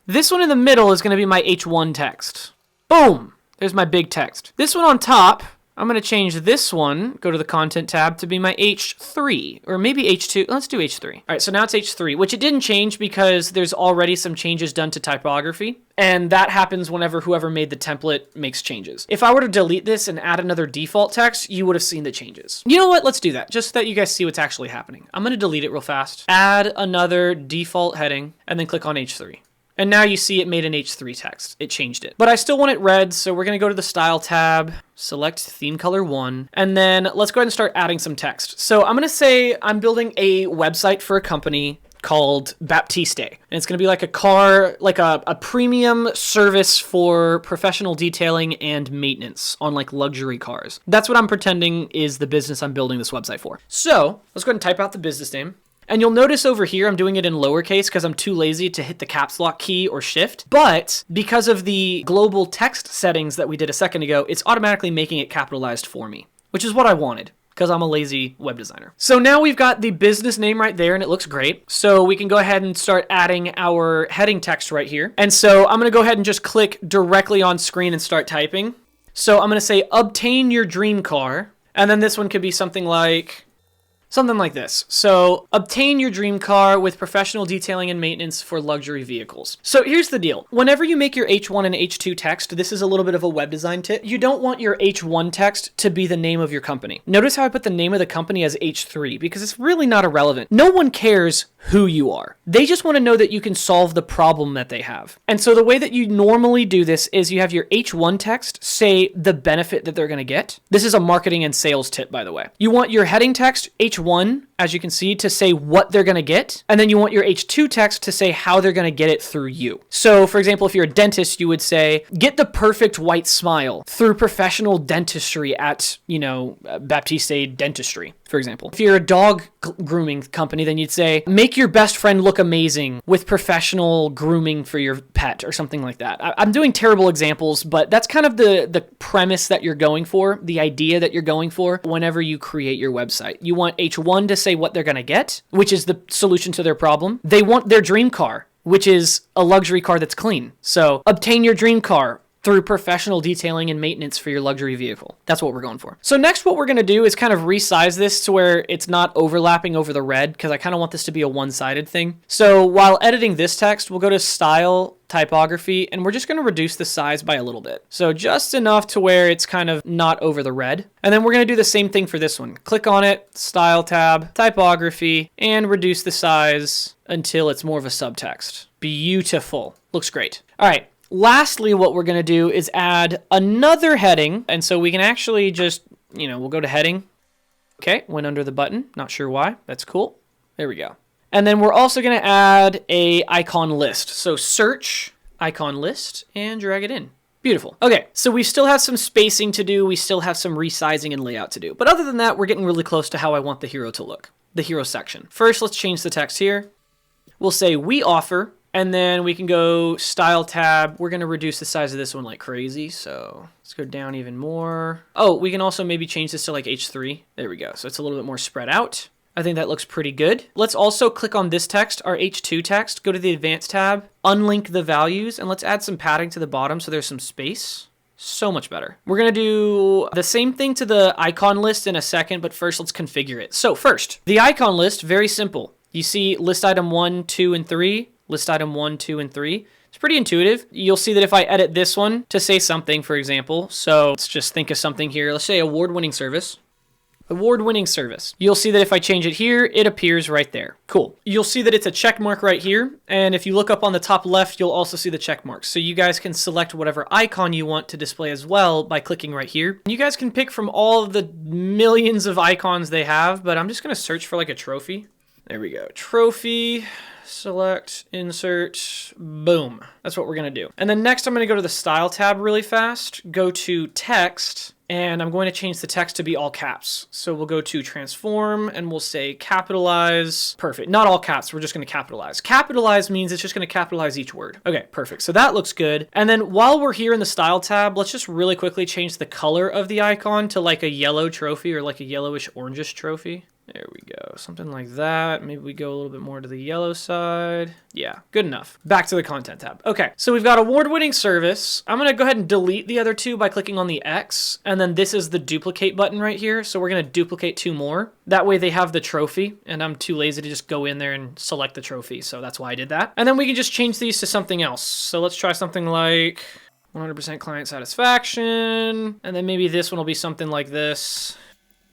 This one in the middle is gonna be my H1 text. Boom, there's my big text. This one on top, I'm gonna change this one, go to the content tab, to be my H3, or maybe H2, let's do H3. All right, so now it's H3, which it didn't change because there's already some changes done to typography, and that happens whenever whoever made the template makes changes. If I were to delete this and add another default text, you would have seen the changes. You know what, let's do that, just so that you guys see what's actually happening. I'm gonna delete it real fast, add another default heading, and then click on H3. And now you see it made an H3 text. It changed it. But I still want it red, so we're gonna go to the Style tab, select Theme Color 1, and then let's go ahead and start adding some text. So I'm gonna say I'm building a website for a company called Baptiste. And it's going to be like a car, like a premium service for professional detailing and maintenance on like luxury cars. That's what I'm pretending is the business I'm building this website for. So let's go ahead and type out the business name. And you'll notice over here, I'm doing it in lowercase because I'm too lazy to hit the caps lock key or shift. But because of the global text settings that we did a second ago, it's automatically making it capitalized for me, which is what I wanted because I'm a lazy web designer. So now we've got the business name right there and it looks great. So we can go ahead and start adding our heading text right here. And so I'm going to go ahead and just click directly on screen and start typing. So I'm going to say, obtain your dream car. And then this one could be something like this. So obtain your dream car with professional detailing and maintenance for luxury vehicles. So here's the deal. Whenever you make your H1 and H2 text, this is a little bit of a web design tip. You don't want your H1 text to be the name of your company. Notice how I put the name of the company as H3 because it's really not irrelevant. No one cares who you are. They just want to know that you can solve the problem that they have. And so the way that you normally do this is you have your H1 text say the benefit that they're going to get. This is a marketing and sales tip, by the way. You want your heading text, H1, as you can see, to say what they're going to get. And then you want your H2 text to say how they're going to get it through you. So for example, if you're a dentist, you would say, get the perfect white smile through professional dentistry at, Baptiste Dentistry, for example. If you're a dog grooming company, then you'd say, make your best friend look amazing with professional grooming for your pet or something like that. I'm doing terrible examples, but that's kind of the premise that you're going for, the idea that you're going for whenever you create your website. You want H1 to say what they're going to get, which is the solution to their problem. They want their dream car, which is a luxury car that's clean. So obtain your dream car through professional detailing and maintenance for your luxury vehicle. That's what we're going for. So next what we're going to do is kind of resize this to where it's not overlapping over the red because I kind of want this to be a one-sided thing. So while editing this text, we'll go to Style, Typography, and we're just going to reduce the size by a little bit. So just enough to where it's kind of not over the red. And then we're going to do the same thing for this one. Click on it, Style tab, Typography, and reduce the size until it's more of a subtext. Beautiful. Looks great. All right. Lastly, what we're going to do is add another heading. And so we can actually just, we'll go to heading. Okay, went under the button. Not sure why. That's cool. There we go. And then we're also going to add a icon list. So search icon list and drag it in. Beautiful. Okay, so we still have some spacing to do. We still have some resizing and layout to do. But other than that, we're getting really close to how I want the hero to look, the hero section. First, let's change the text here. We'll say we offer. And then we can go Style tab. We're going to reduce the size of this one like crazy. So let's go down even more. Oh, we can also maybe change this to like H3. There we go. So it's a little bit more spread out. I think that looks pretty good. Let's also click on this text, our H2 text, go to the Advanced tab, unlink the values, and let's add some padding to the bottom so there's some space. So much better. We're going to do the same thing to the icon list in a second, but first let's configure it. So first, the icon list, very simple. You see list item 1, 2, and 3. List item 1, 2, and 3. It's pretty intuitive. You'll see that if I edit this one to say something, for example, so let's just think of something here. Let's say award-winning service. Award-winning service. You'll see that if I change it here, it appears right there. Cool. You'll see that it's a check mark right here. And if you look up on the top left, you'll also see the check marks. So you guys can select whatever icon you want to display as well by clicking right here. You guys can pick from all of the millions of icons they have, but I'm just going to search for like a trophy. There we go. Trophy. Select, insert, boom. That's what we're going to do. And then next I'm going to go to the Style tab really fast, go to text, and I'm going to change the text to be all caps. So we'll go to transform and we'll say capitalize. Perfect. Not all caps. We're just going to capitalize. Capitalize means it's just going to capitalize each word. Okay, perfect. So that looks good. And then while we're here in the Style tab, let's just really quickly change the color of the icon to like a yellow trophy or like a yellowish orangish trophy. There we go. Something like that. Maybe we go a little bit more to the yellow side. Yeah, good enough. Back to the content tab. Okay, so we've got award-winning service. I'm going to go ahead and delete the other two by clicking on the X. And then this is the duplicate button right here. So we're going to duplicate 2 more. That way they have the trophy. And I'm too lazy to just go in there and select the trophy. So that's why I did that. And then we can just change these to something else. So let's try something like 100% client satisfaction. And then maybe this one will be something like this.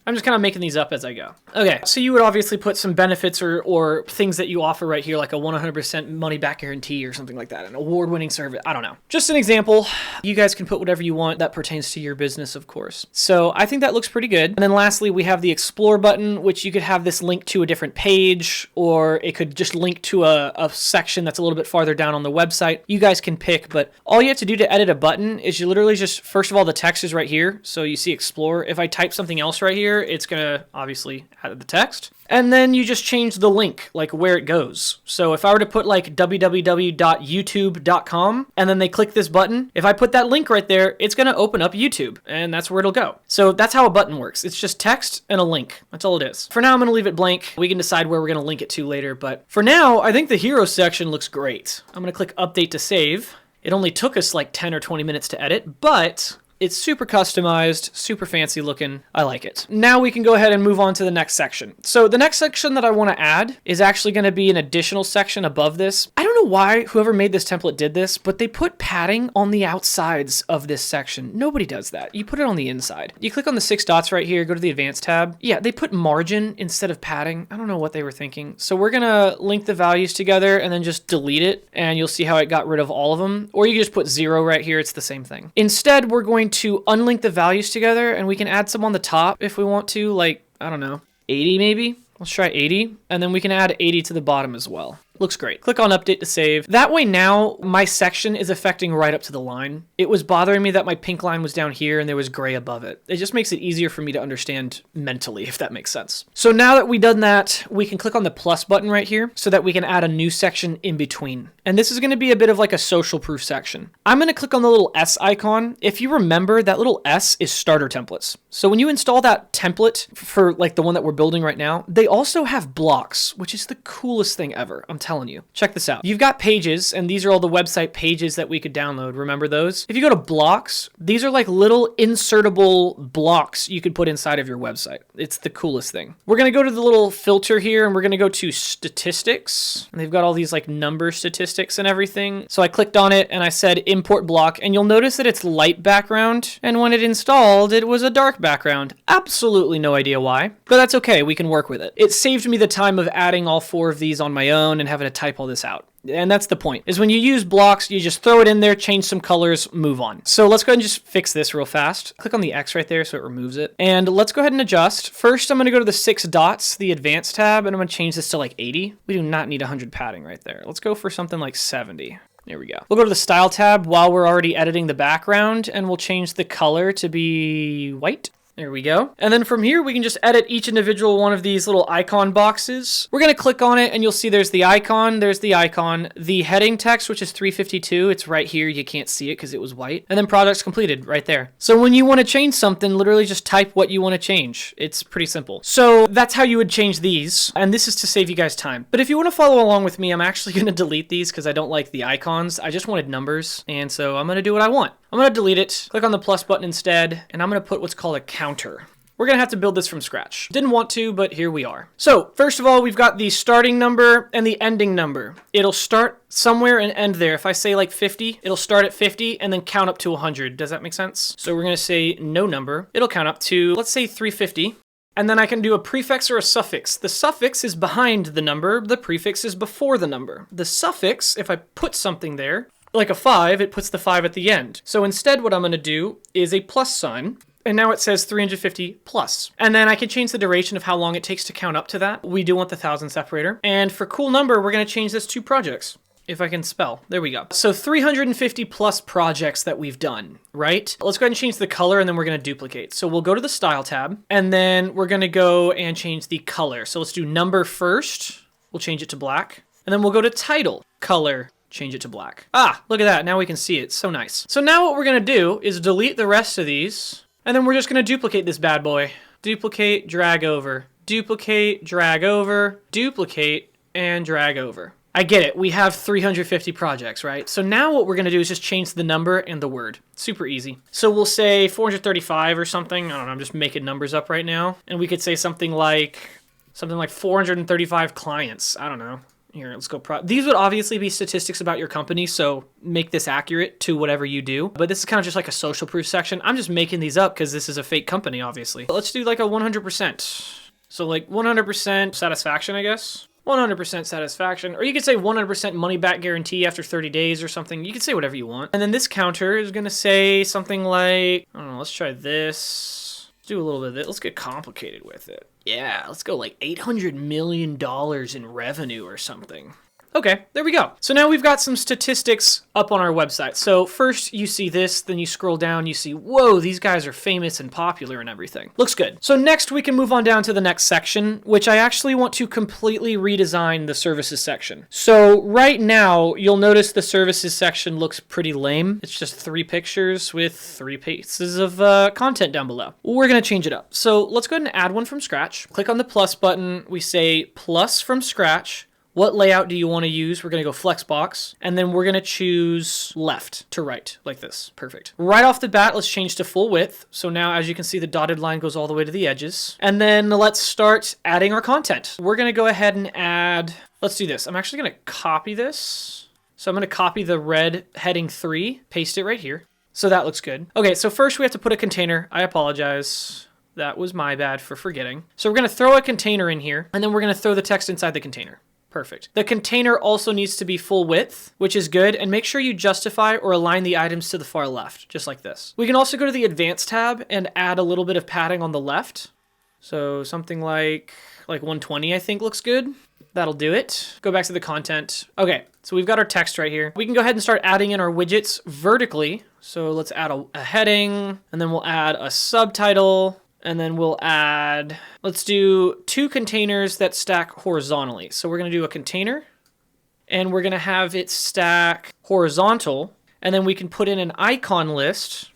I'm just kind of making these up as I go. Okay, so you would obviously put some benefits or things that you offer right here, like a 100% money back guarantee or something like that, an award-winning service. I don't know. Just an example. You guys can put whatever you want that pertains to your business, of course. So I think that looks pretty good. And then lastly, we have the Explore button, which you could have this link to a different page, or it could just link to a section that's a little bit farther down on the website. You guys can pick, but all you have to do to edit a button is you literally just, first of all, the text is right here. So you see Explore. If I type something else right here, it's going to obviously add the text. And then you just change the link, like where it goes. So if I were to put like www.youtube.com and then they click this button, if I put that link right there, it's going to open up YouTube and that's where it'll go. So that's how a button works. It's just text and a link. That's all it is. For now, I'm going to leave it blank. We can decide where we're going to link it to later. But for now, I think the hero section looks great. I'm going to click update to save. It only took us like 10 or 20 minutes to edit, but it's super customized, super fancy looking. I like it. Now we can go ahead and move on to the next section. So the next section that I want to add is actually going to be an additional section above this. I don't know why whoever made this template did this, but they put padding on the outsides of this section. Nobody does that. You put it on the inside. You click on the 6 dots right here, go to the advanced tab. Yeah, they put margin instead of padding. I don't know what they were thinking. So we're going to link the values together and then just delete it, and you'll see how it got rid of all of them. Or you can just put 0 right here. It's the same thing. Instead, we're going to unlink the values together, and we can add some on the top if we want to, like, I don't know, 80 maybe? Let's try 80, and then we can add 80 to the bottom as well. Looks great. Click on update to save. That way now my section is affecting right up to the line. It was bothering me that my pink line was down here and there was gray above it. It just makes it easier for me to understand mentally, if that makes sense. So now that we've done that, we can click on the plus button right here so that we can add a new section in between. And this is going to be a bit of like a social proof section. I'm going to click on the little S icon. If you remember, that little S is starter templates. So when you install that template for like the one that we're building right now, they also have blocks, which is the coolest thing ever. I'm telling you. Check this out. You've got pages, and these are all the website pages that we could download. Remember those? If you go to blocks, these are like little insertable blocks you could put inside of your website. It's the coolest thing. We're going to go to the little filter here, and we're going to go to statistics. And they've got all these like number statistics and everything. So I clicked on it and I said import block, and you'll notice that it's light background. And when it installed, it was a dark background. Absolutely no idea why, but that's okay. We can work with it. It saved me the time of adding all 4 of these on my own and having to type all this out. And that's the point, is when you use blocks, you just throw it in there, change some colors, move on. So let's go ahead and just fix this real fast. Click on the X right there so it removes it. And let's go ahead and adjust. First, I'm going to go to the 6 dots, the advanced tab, and I'm going to change this to like 80. We do not need 100 padding right there. Let's go for something like 70. There we go. We'll go to the style tab while we're already editing the background, and we'll change the color to be white. There we go. And then from here, we can just edit each individual one of these little icon boxes. We're going to click on it and you'll see there's the icon. There's the icon. The heading text, which is 352. It's right here. You can't see it because it was white. And then projects completed right there. So when you want to change something, literally just type what you want to change. It's pretty simple. So that's how you would change these. And this is to save you guys time. But if you want to follow along with me, I'm actually going to delete these because I don't like the icons. I just wanted numbers. And so I'm going to do what I want. I'm going to delete it, click on the plus button instead, and I'm going to put what's called a counter. We're going to have to build this from scratch. Didn't want to, but here we are. So first of all, we've got the starting number and the ending number. It'll start somewhere and end there. If I say like 50, it'll start at 50 and then count up to 100. Does that make sense? So we're going to say no number. It'll count up to, let's say 350. And then I can do a prefix or a suffix. The suffix is behind the number. The prefix is before the number. The suffix, if I put something there, like a 5, it puts the 5 at the end. So instead what I'm going to do is a plus sign, and now it says 350 plus. And then I can change the duration of how long it takes to count up to that. We do want the 1000 separator. And for cool number, we're going to change this to projects. If I can spell. There we go. So 350 plus projects that we've done, right? Let's go ahead and change the color, and then we're going to duplicate. So we'll go to the style tab, and then we're going to go and change the color. So let's do number first. We'll change it to black. And then we'll go to title, color, change it to black. Ah, look at that. Now we can see it. So nice. So now what we're going to do is delete the rest of these, and then we're just going to duplicate this bad boy. Duplicate, drag over, duplicate, drag over, duplicate, and drag over. I get it. We have 350 projects, right? So now what we're going to do is just change the number and the word. Super easy. So we'll say 435 or something. I don't know. I'm just making numbers up right now. And we could say something like 435 clients. I don't know. Here, let's go. These would obviously be statistics about your company, so make this accurate to whatever you do. But this is kind of just like a social proof section. I'm just making these up because this is a fake company, obviously. But let's do like a 100%. So like 100% satisfaction, I guess. 100% satisfaction, or you could say 100% money back guarantee after 30 days or something. You can say whatever you want. And then this counter is gonna say something like, I don't know, let's try this. Let's do a little bit of it. Let's get complicated with it. Yeah, let's go like $800 million in revenue or something. Okay, there we go. So now we've got some statistics up on our website. So first you see this, then you scroll down, you see, whoa, these guys are famous and popular and everything. Looks good. So next we can move on down to the next section, which I actually want to completely redesign the services section. So right now, you'll notice the services section looks pretty lame. It's just 3 pictures with 3 pieces of content down below. We're gonna change it up. So let's go ahead and add one from scratch. Click on the plus button. We say plus from scratch. What layout do you want to use? We're going to go Flexbox, and then we're going to choose left to right, like this. Perfect. Right off the bat, let's change to full width. So now, as you can see, the dotted line goes all the way to the edges. And then let's start adding our content. We're going to go ahead and add, let's do this. I'm actually going to copy this. So I'm going to copy the red heading 3, paste it right here. So that looks good. Okay, so first we have to put a container. I apologize. That was my bad for forgetting. So we're going to throw a container in here, and then we're going to throw the text inside the container. Perfect. The container also needs to be full width, which is good, and make sure you justify or align the items to the far left, just like this. We can also go to the Advanced tab and add a little bit of padding on the left. So something like 120, I think looks good. That'll do it. Go back to the content. Okay, so we've got our text right here. We can go ahead and start adding in our widgets vertically. So let's add a heading, and then we'll add a subtitle. And then we'll add, let's do 2 containers that stack horizontally. So we're going to do a container, and we're going to have it stack horizontal. And then we can put in an icon list,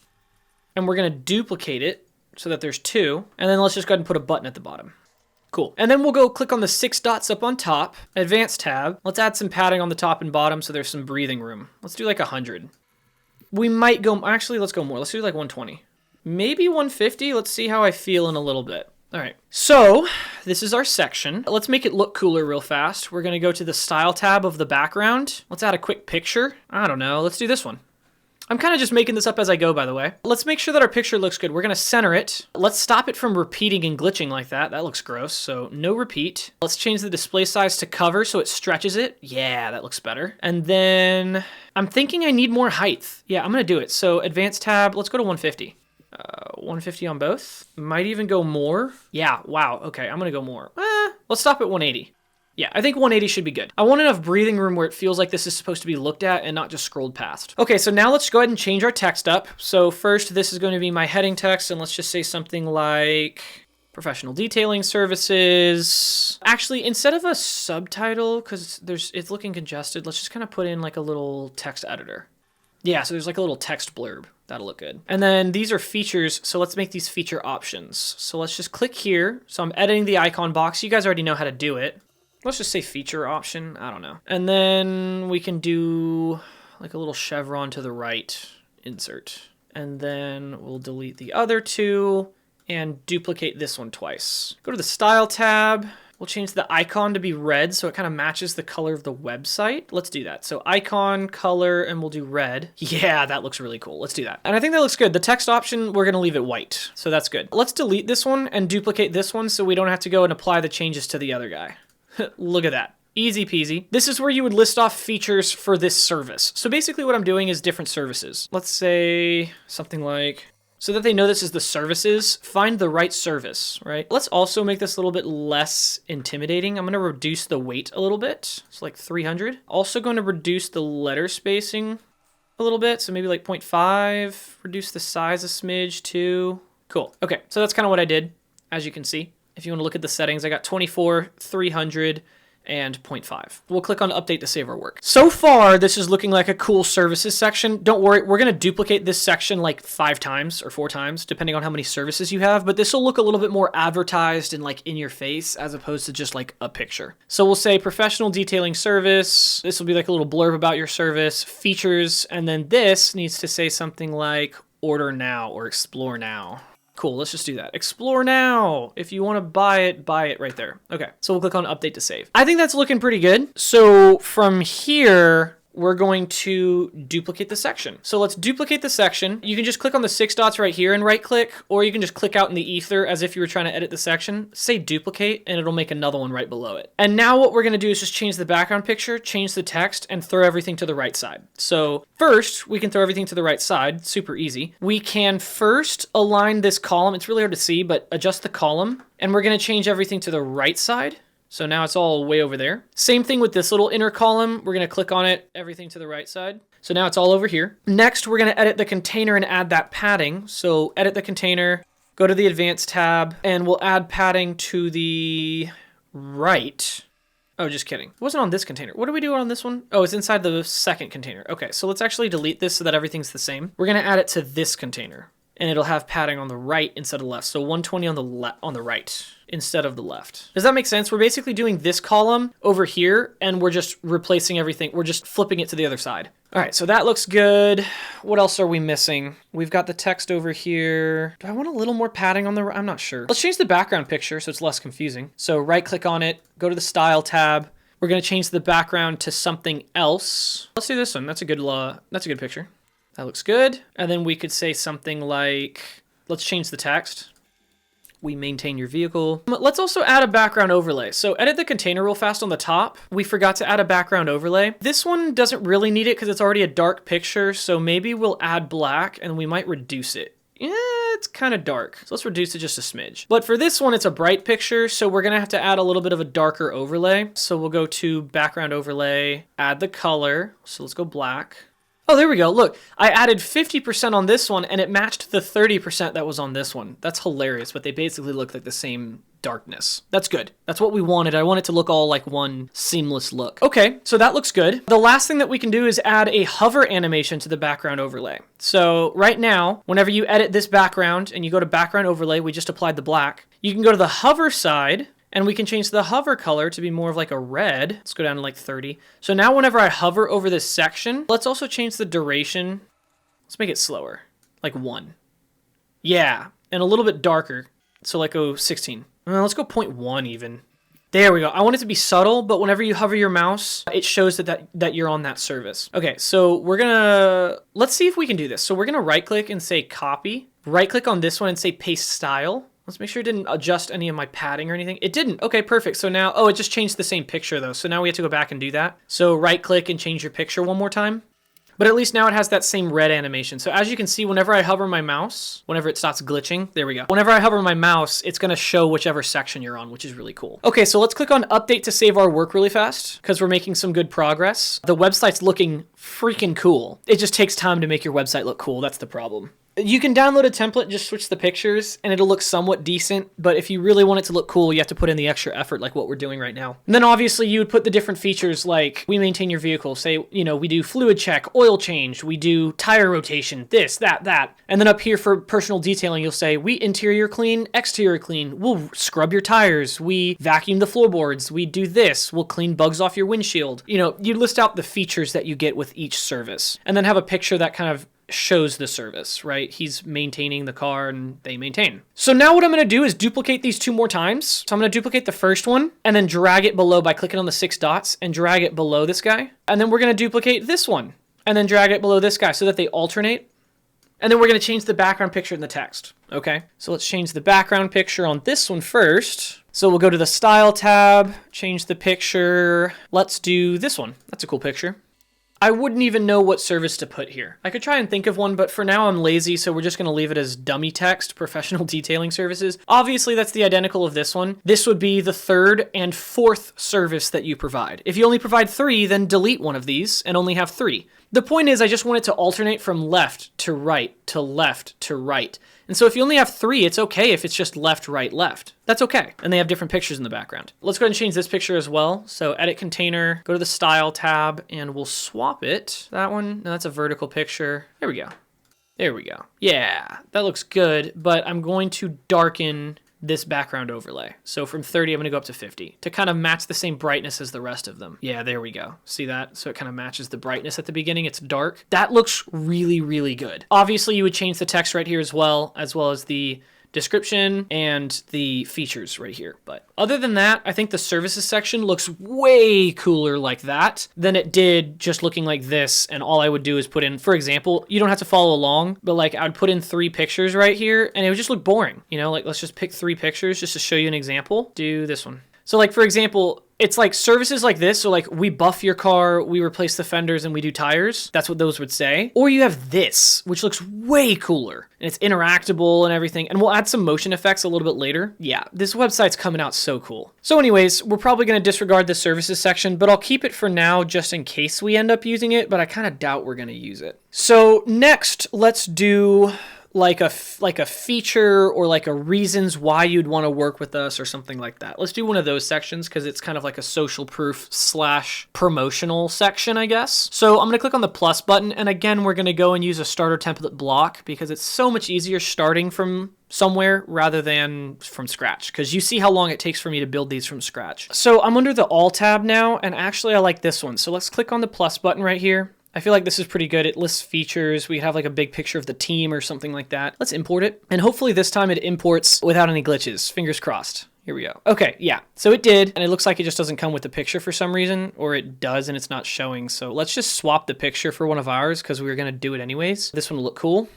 and we're going to duplicate it so that there's 2. And then let's just go ahead and put a button at the bottom. Cool. And then we'll go click on the 6 dots up on top, Advanced tab. Let's add some padding on the top and bottom so there's some breathing room. Let's do like 100. We might go, actually, let's go more. Let's do like 120. Maybe 150. Let's see how I feel in a little bit. All right. So this is our section. Let's make it look cooler real fast. We're going to go to the style tab of the background. Let's add a quick picture. I don't know. Let's do this one. I'm kind of just making this up as I go, by the way. Let's make sure that our picture looks good. We're going to center it. Let's stop it from repeating and glitching like that. That looks gross. So no repeat. Let's change the display size to cover so it stretches it. Yeah, that looks better. And then I'm thinking I need more height. Yeah, I'm going to do it. So Advanced tab. Let's go to 150. 150 on both. Might even go more. Yeah, wow. Okay, I'm gonna go more. Let's stop at 180. Yeah, I think 180 should be good. I want enough breathing room where it feels like this is supposed to be looked at and not just scrolled past. Okay, so now let's go ahead and change our text up. So first, this is going to be my heading text, and let's just say something like professional detailing services. Actually, instead of a subtitle, because it's looking congested, let's just kind of put in like a little text editor. Yeah, so there's like a little text blurb. That'll look good. And then these are features, so let's make these feature options. So let's just click here. So I'm editing the icon box. You guys already know how to do it. Let's just say feature option. I don't know. And then we can do like a little chevron to the right, insert. And then we'll delete the other 2 and duplicate this one twice. Go to the style tab. We'll change the icon to be red so it kind of matches the color of the website. Let's do that. So icon, color, and we'll do red. Yeah, that looks really cool. Let's do that. And I think that looks good. The text option, we're gonna leave it white. So that's good. Let's delete this one and duplicate this one so we don't have to go and apply the changes to the other guy. Look at that. Easy peasy. This is where you would list off features for this service. So basically what I'm doing is different services. Let's say something like, so that they know this is the services, find the right service, right? Let's also make this a little bit less intimidating. I'm gonna reduce the weight a little bit. It's like 300. Also going to reduce the letter spacing a little bit. So maybe like 0.5, reduce the size a smidge too. Cool, okay, so that's kind of what I did, as you can see. If you wanna look at the settings, I got 24, 300, and 0.5. We'll click on update to save our work. So far, this is looking like a cool services section. Don't worry, we're gonna duplicate this section like 5 times or 4 times, depending on how many services you have, but this will look a little bit more advertised and like in your face as opposed to just like a picture. So we'll say professional detailing service. This will be like a little blurb about your service, features, and then this needs to say something like order now or explore now. Cool, let's just do that. Explore now. If you want to buy it right there. Okay, so we'll click on update to save. I think that's looking pretty good. So from here, we're going to duplicate the section. So let's duplicate the section. You can just click on the 6 dots right here and right click, or you can just click out in the ether as if you were trying to edit the section, say duplicate, and it'll make another one right below it. And now what we're gonna do is just change the background picture, change the text, and throw everything to the right side. So first, we can throw everything to the right side, super easy. We can first align this column, it's really hard to see, but adjust the column, and we're gonna change everything to the right side. So now it's all way over there. Same thing with this little inner column. We're gonna click on it, everything to the right side. So now it's all over here. Next, we're gonna edit the container and add that padding. So edit the container, go to the advanced tab, and we'll add padding to the right. Oh, just kidding. It wasn't on this container. What do we do on this one? Oh, it's inside the second container. Okay, so let's actually delete this so that everything's the same. We're gonna add it to this container, and it'll have padding on the right instead of the left. So 120 on the right instead of the left. Does that make sense? We're basically doing this column over here, and we're just replacing everything. We're just flipping it to the other side. All right, so that looks good. What else are we missing? We've got the text over here. Do I want a little more padding on the right? I'm not sure. Let's change the background picture so it's less confusing. So right click on it, go to the style tab. We're gonna change the background to something else. Let's do this one. That's a good picture. That looks good. And then we could say something like, let's change the text. We maintain your vehicle. Let's also add a background overlay. So edit the container real fast on the top. We forgot to add a background overlay. This one doesn't really need it because it's already a dark picture. So maybe we'll add black and we might reduce it. Yeah, it's kind of dark. So let's reduce it just a smidge. But for this one, it's a bright picture. So we're gonna have to add a little bit of a darker overlay. So we'll go to background overlay, add the color. So let's go black. Oh, there we go. Look, I added 50% on this one and it matched the 30% that was on this one. That's hilarious, but they basically look like the same darkness. That's good. That's what we wanted. I want it to look all like one seamless look. Okay, so that looks good. The last thing that we can do is add a hover animation to the background overlay. So right now, whenever you edit this background and you go to background overlay, we just applied the black. You can go to the hover side, and we can change the hover color to be more of like a red. Let's go down to like 30. So now whenever I hover over this section, let's also change the duration. Let's make it slower, like 1. Yeah, and a little bit darker. So like 16. Let's go 0.1 even. There we go. I want it to be subtle, but whenever you hover your mouse, it shows that you're on that service. Okay, so let's see if we can do this. So we're gonna right click and say copy. Right click on this one and say paste style. Let's make sure it didn't adjust any of my padding or anything. It didn't. Okay, perfect. So now, oh, it just changed the same picture though. So now we have to go back and do that. So right click and change your picture one more time. But at least now it has that same red animation. So as you can see, whenever I hover my mouse, whenever it stops glitching, there we go. Whenever I hover my mouse, it's gonna show whichever section you're on, which is really cool. Okay, so let's click on update to save our work really fast because we're making some good progress. The website's looking freaking cool. It just takes time to make your website look cool. That's the problem. You can download a template and just switch the pictures and it'll look somewhat decent, but if you really want it to look cool, you have to put in the extra effort like what we're doing right now. And then obviously you would put the different features like we maintain your vehicle, say, you know, we do fluid check, oil change, we do tire rotation, this, that. And then up here for personal detailing, you'll say we interior clean, exterior clean, we'll scrub your tires, we vacuum the floorboards, we do this, we'll clean bugs off your windshield. You know, you list out the features that you get with each service and then have a picture that kind of shows the service, right? He's maintaining the car and they maintain. So now what I'm gonna do is duplicate these 2 more times. So I'm gonna duplicate the first one and then drag it below by clicking on the 6 dots and drag it below this guy. And then we're gonna duplicate this one and then drag it below this guy so that they alternate. And then we're gonna change the background picture in the text, okay? So let's change the background picture on this one first. So we'll go to the style tab, change the picture. Let's do this one. That's a cool picture. I wouldn't even know what service to put here. I could try and think of one, but for now I'm lazy, so we're just gonna leave it as dummy text, professional detailing services. Obviously that's the identical of this one. This would be the 3rd and 4th service that you provide. If you only provide 3, then delete one of these and only have 3. The point is I just want it to alternate from left to right to left to right. And so if you only have 3, it's okay if it's just left, right, left. That's okay. And they have different pictures in the background. Let's go ahead and change this picture as well. So edit container, go to the style tab, and we'll swap it. That one, no, that's a vertical picture. There we go. There we go. Yeah, that looks good, but I'm going to darken this background overlay. So from 30, I'm gonna go up to 50 to kind of match the same brightness as the rest of them. Yeah, there we go. See that? So it kind of matches the brightness at the beginning. It's dark. That looks really, really good. Obviously, you would change the text right here as well as the description and the features right here. But other than that, I think the services section looks way cooler like that than it did just looking like this. And all I would do is put in, for example, you don't have to follow along, but like I would put in 3 pictures right here and it would just look boring. You know, like let's just pick 3 pictures just to show you an example. Do this one. So like, for example, it's like services like this. So like we buff your car, we replace the fenders, and we do tires. That's what those would say. Or you have this, which looks way cooler and it's interactable and everything. And we'll add some motion effects a little bit later. Yeah, this website's coming out so cool. So anyways, we're probably going to disregard the services section, but I'll keep it for now just in case we end up using it, but I kind of doubt we're going to use it. So next, let's do like a feature or like a reasons why you'd want to work with us or something like that. Let's do one of those sections because it's kind of like a social proof / promotional section, I guess. So I'm going to click on the plus button. And again, we're going to go and use a starter template block because it's so much easier starting from somewhere rather than from scratch, because you see how long it takes for me to build these from scratch. So I'm under the all tab now, and actually I like this one. So let's click on the plus button right here. I feel like this is pretty good. It lists features. We have like a big picture of the team or something like that. Let's import it. And hopefully this time it imports without any glitches. Fingers crossed. Here we go. Okay, yeah. So it did, and it looks like it just doesn't come with the picture for some reason, or it does and it's not showing. So let's just swap the picture for one of ours because we were going to do it anyways. This one will look cool.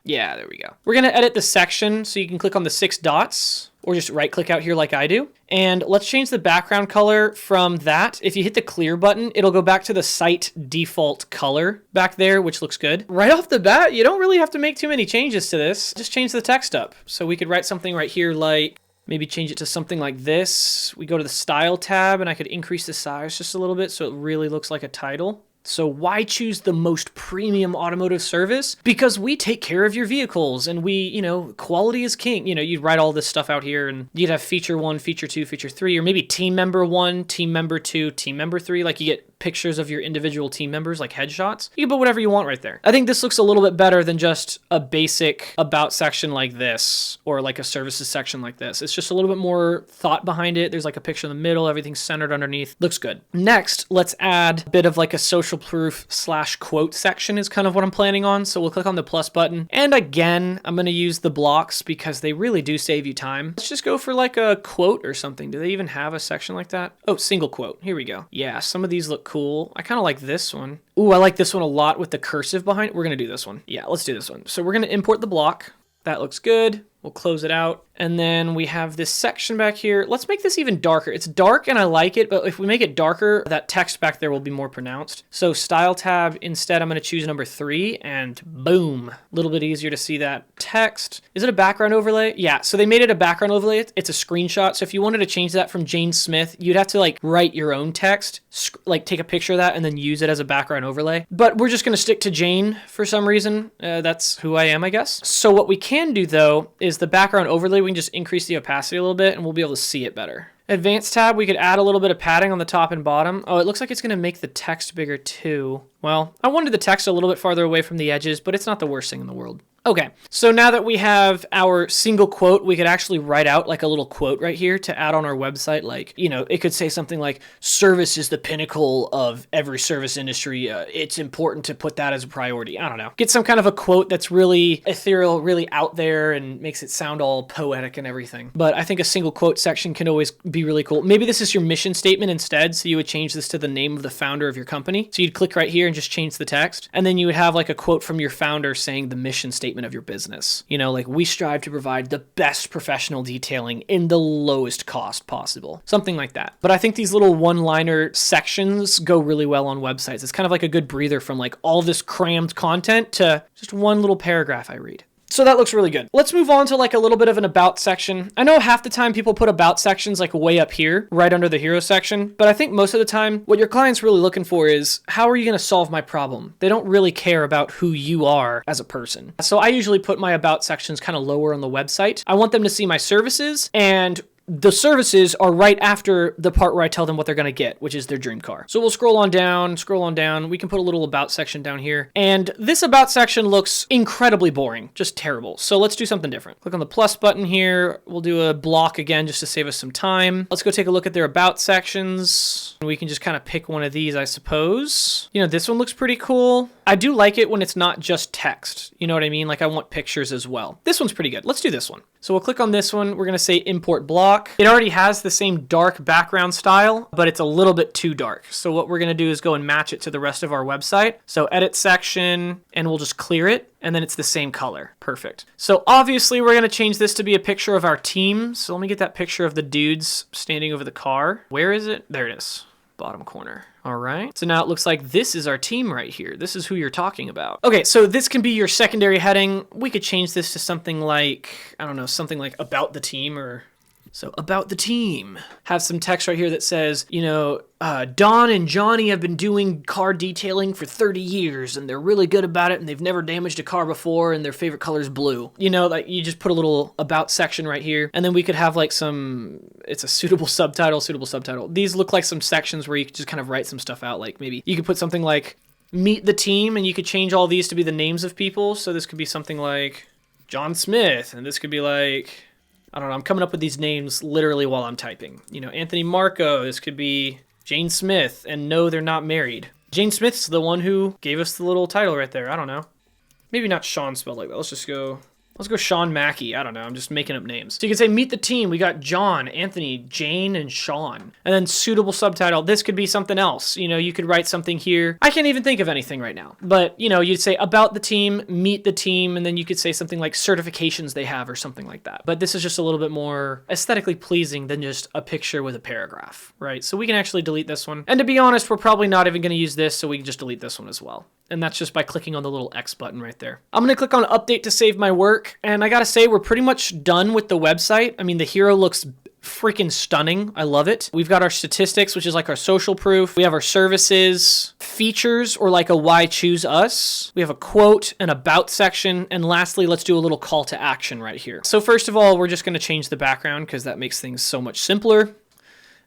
Yeah, there we go. We're going to edit the section, so you can click on the 6 dots or just right click out here like I do. And let's change the background color from that. If you hit the clear button, it'll go back to the site default color back there, which looks good. Right off the bat, you don't really have to make too many changes to this. Just change the text up. So we could write something right here like, maybe change it to something like this. We go to the style tab and I could increase the size just a little bit so it really looks like a title. So why choose the most premium automotive service? Because we take care of your vehicles and we, you know, quality is king. You know, you'd write all this stuff out here and you'd have feature 1, feature 2, feature 3, or maybe team member 1, team member 2, team member 3. Like you get pictures of your individual team members, like headshots. You can put whatever you want right there. I think this looks a little bit better than just a basic about section like this or like a services section like this. It's just a little bit more thought behind it. There's like a picture in the middle, everything's centered underneath. Looks good. Next, let's add a bit of like a social proof / quote section is kind of what I'm planning on. So we'll click on the plus button. And again, I'm going to use the blocks because they really do save you time. Let's just go for like a quote or something. Do they even have a section like that? Oh, single quote. Here we go. Yeah, some of these look cool. I kind of like this one. Ooh, I like this one a lot with the cursive behind it. We're going to do this one. Yeah, let's do this one. So we're going to import the block. That looks good. We'll close it out. And then we have this section back here. Let's make this even darker. It's dark and I like it, but if we make it darker, that text back there will be more pronounced. So style tab, instead I'm going to choose number 3 and boom, a little bit easier to see that text. Is it a background overlay? Yeah, so they made it a background overlay. It's a screenshot. So if you wanted to change that from Jane Smith, you'd have to like write your own text, like take a picture of that and then use it as a background overlay. But we're just going to stick to Jane for some reason. That's who I am, I guess. So what we can do though is the background overlay, we can just increase the opacity a little bit and we'll be able to see it better. Advanced tab, we could add a little bit of padding on the top and bottom. Oh, it looks like it's going to make the text bigger too. Well, I wanted the text a little bit farther away from the edges, but it's not the worst thing in the world. Okay, so now that we have our single quote, we could actually write out like a little quote right here to add on our website. Like, you know, it could say something like, service is the pinnacle of every service industry. It's important to put that as a priority. I don't know. Get some kind of a quote that's really ethereal, really out there and makes it sound all poetic and everything. But I think a single quote section can always be really cool. Maybe this is your mission statement instead. So you would change this to the name of the founder of your company. So you'd click right here and just change the text. And then you would have like a quote from your founder saying the mission statement of your business. You know, like we strive to provide the best professional detailing in the lowest cost possible. Something like that. But I think these little one-liner sections go really well on websites. It's kind of like a good breather from like all this crammed content to just one little paragraph I read. So that looks really good. Let's move on to like a little bit of an about section. I know half the time people put about sections like way up here, right under the hero section, but I think most of the time what your client's really looking for is, how are you going to solve my problem? They don't really care about who you are as a person. So I usually put my about sections kind of lower on the website. I want them to see my services, and the services are right after the part where I tell them what they're going to get, which is their dream car. So we'll scroll on down. We can put a little about section down here. And this about section looks incredibly boring, just terrible. So let's do something different. Click on the plus button here. We'll do a block again just to save us some time. Let's go take a look at their about sections. We can just kind of pick one of these, I suppose. You know, this one looks pretty cool. I do like it when it's not just text. You know what I mean? Like I want pictures as well. This one's pretty good. Let's do this one. So we'll click on this one. We're going to say import block. It already has the same dark background style, but it's a little bit too dark. So what we're going to do is go and match it to the rest of our website. So edit section, and we'll just clear it. And then it's the same color. Perfect. So obviously we're going to change this to be a picture of our team. So let me get that picture of the dudes standing over the car. Where is it? There it is. Bottom corner. All right. So now it looks like this is our team right here. This is who you're talking about. Okay, so this can be your secondary heading. We could change this to something like, I don't know, something like about the team or... So about the team. Have some text right here that says, you know, Don and Johnny have been doing car detailing for 30 years and they're really good about it and they've never damaged a car before and their favorite color is blue. You know, like you just put a little about section right here and then we could have like some, it's a suitable subtitle. These look like some sections where you could just kind of write some stuff out. Like maybe you could put something like meet the team and you could change all these to be the names of people. So this could be something like John Smith and this could be like... I don't know, I'm coming up with these names literally while I'm typing. You know, Anthony Marco, this could be Jane Smith, and no, they're not married. Jane Smith's the one who gave us the little title right there, I don't know. Maybe not Sean spelled like that, let's go Sean Mackey, I don't know, I'm just making up names. So you can say meet the team, we got John, Anthony, Jane, and Sean. And then suitable subtitle, this could be something else. You know, you could write something here. I can't even think of anything right now. But, you know, you'd say about the team, meet the team, and then you could say something like certifications they have or something like that. But this is just a little bit more aesthetically pleasing than just a picture with a paragraph, right? So we can actually delete this one. And to be honest, we're probably not even gonna use this, so we can just delete this one as well. And that's just by clicking on the little X button right there. I'm gonna click on update to save my work. And I gotta say, we're pretty much done with the website. I mean, the hero looks freaking stunning. I love it. We've got our statistics, which is like our social proof. We have our services, features, or like a why choose us. We have a quote, an about section. And lastly, let's do a little call to action right here. So first of all, we're just gonna change the background because that makes things so much simpler.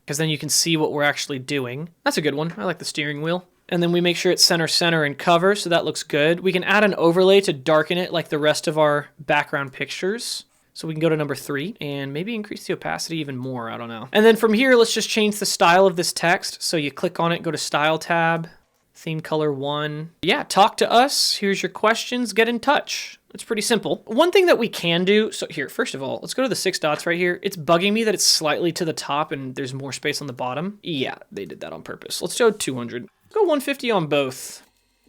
Because then you can see what we're actually doing. That's a good one. I like the steering wheel. And then we make sure it's center and cover, so that looks good. We can add an overlay to darken it like the rest of our background pictures. So we can go to number 3 and maybe increase the opacity even more, I don't know. And then from here, let's just change the style of this text. So you click on it, go to Style tab, Theme Color 1. Yeah, talk to us, here's your questions, get in touch. It's pretty simple. One thing that we can do, so here, first of all, let's go to the 6 dots right here. It's bugging me that it's slightly to the top and there's more space on the bottom. Yeah, they did that on purpose. Let's go 200. Go 150 on both.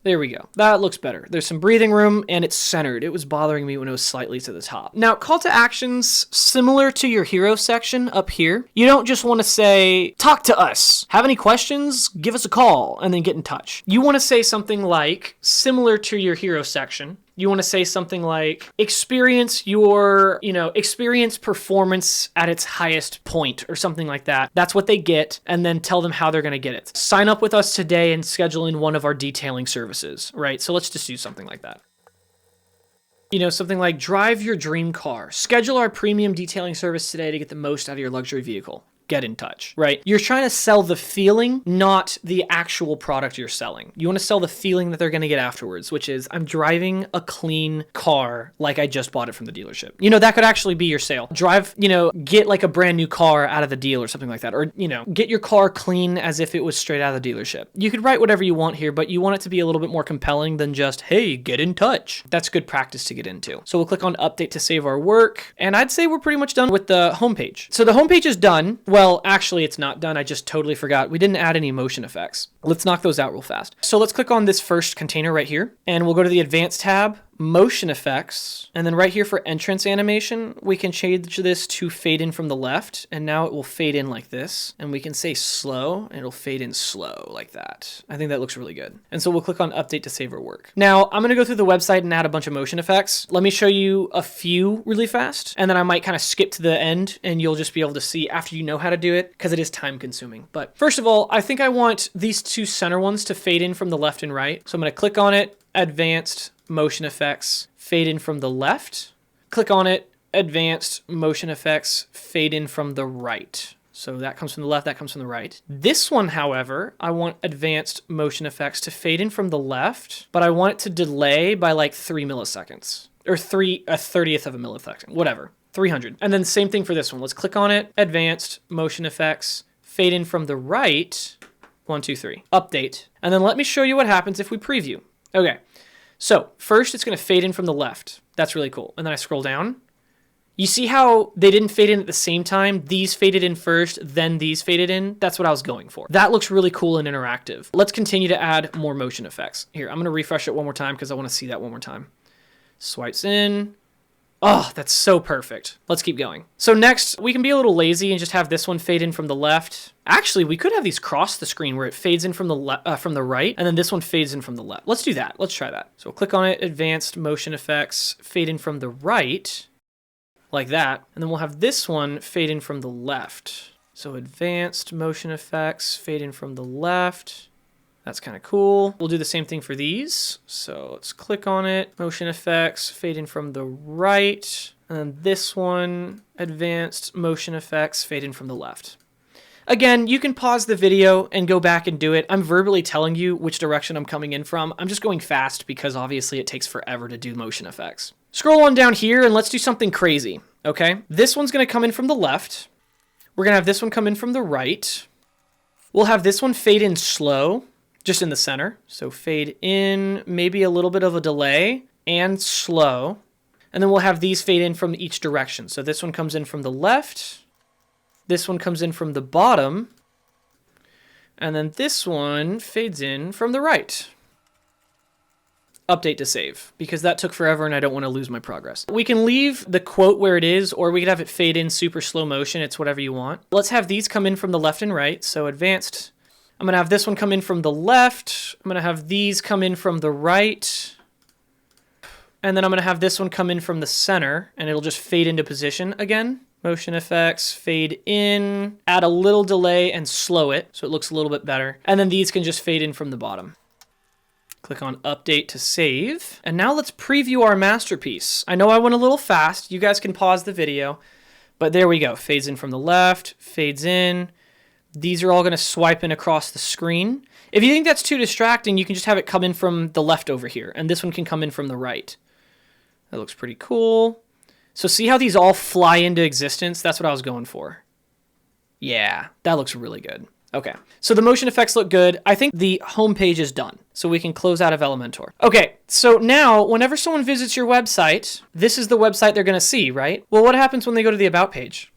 There we go. That looks better. There's some breathing room and it's centered. It was bothering me when it was slightly to the top. Now, call to actions, similar to your hero section up here. You don't just want to say, talk to us. Have any questions? Give us a call and then get in touch. You want to say something like, similar to your hero section. You want to say something like, experience performance at its highest point or something like that. That's what they get, and then tell them how they're going to get it. Sign up with us today and schedule in one of our detailing services, right? So let's just do something like that. You know, something like drive your dream car. Schedule our premium detailing service today to get the most out of your luxury vehicle. Get in touch, right? You're trying to sell the feeling, not the actual product you're selling. You want to sell the feeling that they're going to get afterwards, which is I'm driving a clean car like I just bought it from the dealership. You know, that could actually be your sale. Get like a brand new car out of the deal or something like that. Or, you know, get your car clean as if it was straight out of the dealership. You could write whatever you want here, but you want it to be a little bit more compelling than just, hey, get in touch. That's good practice to get into. So we'll click on update to save our work. And I'd say we're pretty much done with the homepage. So the homepage is done. Well, actually, it's not done. I just totally forgot. We didn't add any motion effects. Let's knock those out real fast. So let's click on this first container right here, and we'll go to the Advanced tab, Motion Effects, and then right here for entrance animation, we can change this to fade in from the left, and now it will fade in like this, and we can say slow, and it'll fade in slow like that. I think that looks really good. And so we'll click on Update to save our work. Now, I'm gonna go through the website and add a bunch of motion effects. Let me show you a few really fast, and then I might kind of skip to the end, and you'll just be able to see after you know how to do it, because it is time consuming. But first of all, I think I want these 2 center ones to fade in from the left and right. So I'm gonna click on it, Advanced, Motion Effects, fade in from the left. Click on it, Advanced Motion Effects, fade in from the right. So that comes from the left, that comes from the right. This one, however, I want Advanced Motion Effects to fade in from the left, but I want it to delay by like 3 milliseconds. Or a 30th of a millisecond, whatever, 300. And then same thing for this one. Let's click on it, Advanced Motion Effects, fade in from the right, 1, 2, 3, update. And then let me show you what happens if we preview. Okay, so first it's gonna fade in from the left. That's really cool. And then I scroll down You see how they didn't fade in at the same time? These faded in first, then these faded in. That's what I was going for. That looks really cool and interactive. Let's continue to add more motion effects. Here, I'm gonna refresh it one more time because I wanna see that one more time. Swipes in. Oh, that's so perfect. Let's keep going. So next, we can be a little lazy and just have this one fade in from the left. Actually, we could have these cross the screen where it fades in from the right, and then this one fades in from the left. Let's do that. Let's try that. So we'll click on it, advanced motion effects, fade in from the right, like that. And then we'll have this one fade in from the left. So advanced motion effects, fade in from the left. That's kind of cool. We'll do the same thing for these. So let's click on it, motion effects, fade in from the right. And then this one, advanced motion effects, fade in from the left. Again, you can pause the video and go back and do it. I'm verbally telling you which direction I'm coming in from. I'm just going fast because obviously it takes forever to do motion effects. Scroll on down here and let's do something crazy, okay? This one's gonna come in from the left. We're gonna have this one come in from the right. We'll have this one fade in slow, just in the center. So fade in, maybe a little bit of a delay, and slow. And then we'll have these fade in from each direction. So this one comes in from the left. This one comes in from the bottom. And then this one fades in from the right. Update to save, because that took forever and I don't want to lose my progress. We can leave the quote where it is, or we could have it fade in super slow motion. It's whatever you want. Let's have these come in from the left and right. So advanced. I'm going to have this one come in from the left. I'm going to have these come in from the right. And then I'm going to have this one come in from the center, and it'll just fade into position again. Motion effects, fade in, add a little delay and slow it so it looks a little bit better. And then these can just fade in from the bottom. Click on update to save. And now let's preview our masterpiece. I know I went a little fast. You guys can pause the video, but there we go. Fades in from the left, fades in. These are all going to swipe in across the screen. If you think that's too distracting, you can just have it come in from the left over here, and this one can come in from the right. That looks pretty cool. So see how these all fly into existence? That's what I was going for. Yeah, that looks really good. Okay, so the motion effects look good. I think the home page is done, so we can close out of Elementor. Okay, so now whenever someone visits your website, this is the website they're going to see, right? Well, what happens when they go to the About page?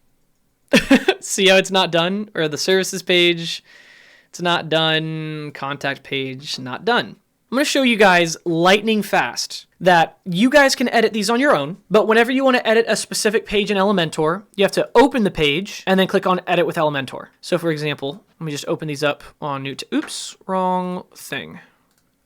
See how it's not done? Or the services page, it's not done. Contact page, not done. I'm going to show you guys lightning fast that you guys can edit these on your own, but whenever you want to edit a specific page in Elementor, you have to open the page and then click on Edit with Elementor. So for example, let me just open these up on new, oops, wrong thing,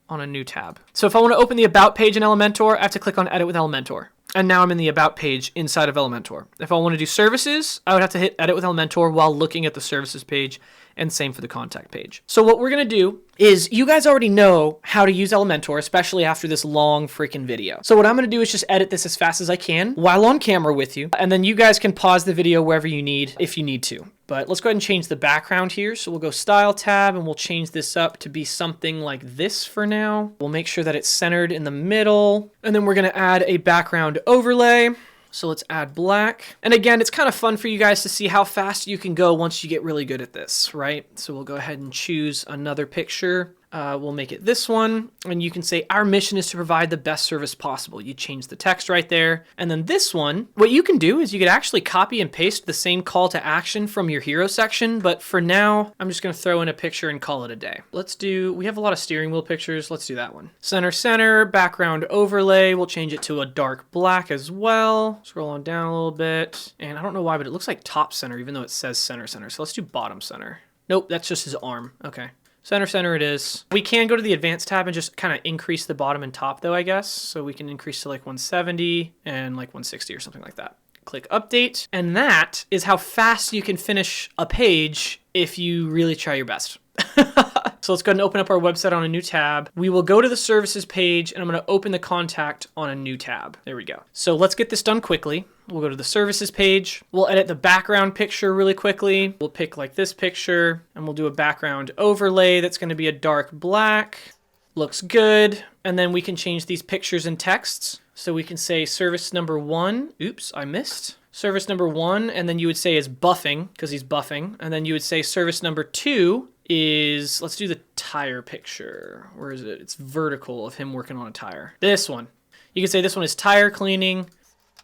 on a new tab. So if I want to open the About page in Elementor, I have to click on Edit with Elementor. And now I'm in the About page inside of Elementor. If I want to do services, I would have to hit Edit with Elementor while looking at the services page, and same for the contact page. So what we're going to do is, you guys already know how to use Elementor, especially after this long freaking video. So what I'm going to do is just edit this as fast as I can while on camera with you, and then you guys can pause the video wherever you need if you need to. But let's go ahead and change the background here. So we'll go Style tab and we'll change this up to be something like this for now. We'll make sure that it's centered in the middle, and then we're going to add a background overlay. So let's add black. And again, it's kind of fun for you guys to see how fast you can go once you get really good at this, right? So we'll go ahead and choose another picture. We'll make it this one, and you can say our mission is to provide the best service possible. You change the text right there. And then this one, what you can do is you could actually copy and paste the same call to action from your hero section, but for now, I'm just gonna throw in a picture and call it a day. Let's do, we have a lot of steering wheel pictures. Let's do that one. Center, background overlay. We'll change it to a dark black as well. Scroll on down a little bit. And I don't know why, but it looks like top center, even though it says center. So let's do bottom center. Nope, that's just his arm. Okay. Center it is. We can go to the advanced tab and just kind of increase the bottom and top though, I guess. So we can increase to like 170 and like 160 or something like that. Click update. And that is how fast you can finish a page if you really try your best. So let's go ahead and open up our website on a new tab. We will go to the services page and I'm going to open the contact on a new tab. There we go. So let's get this done quickly. We'll go to the services page. We'll edit the background picture really quickly. We'll pick like this picture and we'll do a background overlay that's going to be a dark black. Looks good. And then we can change these pictures and texts. So we can say service number 1. Oops, I missed. Service number 1, and then you would say is buffing because he's buffing. And then you would say service number 2 is, let's do the tire picture. Where is it? It's vertical of him working on a tire. This one. You can say this one is tire cleaning.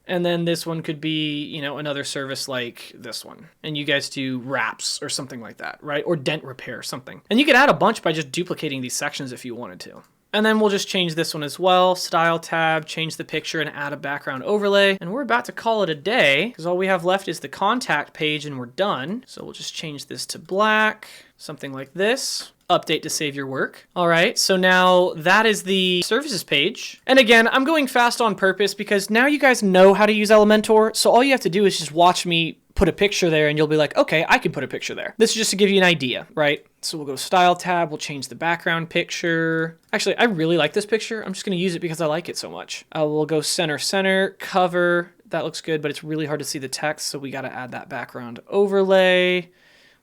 And then this one could be, you know, another service like this one. And you guys do wraps or something like that, right? Or dent repair, something. And you could add a bunch by just duplicating these sections if you wanted to. And then we'll just change this one as well. Style tab, change the picture and add a background overlay. And we're about to call it a day because all we have left is the contact page and we're done. So we'll just change this to black, something like this. Update to save your work. All right, so now that is the services page. And again, I'm going fast on purpose because now you guys know how to use Elementor. So all you have to do is just watch me put a picture there and you'll be like, okay, I can put a picture there. This is just to give you an idea, right? So we'll go style tab, we'll change the background picture. Actually, I really like this picture. I'm just gonna use it because I like it so much. We'll go center, cover. That looks good, but it's really hard to see the text, so we gotta add that background overlay.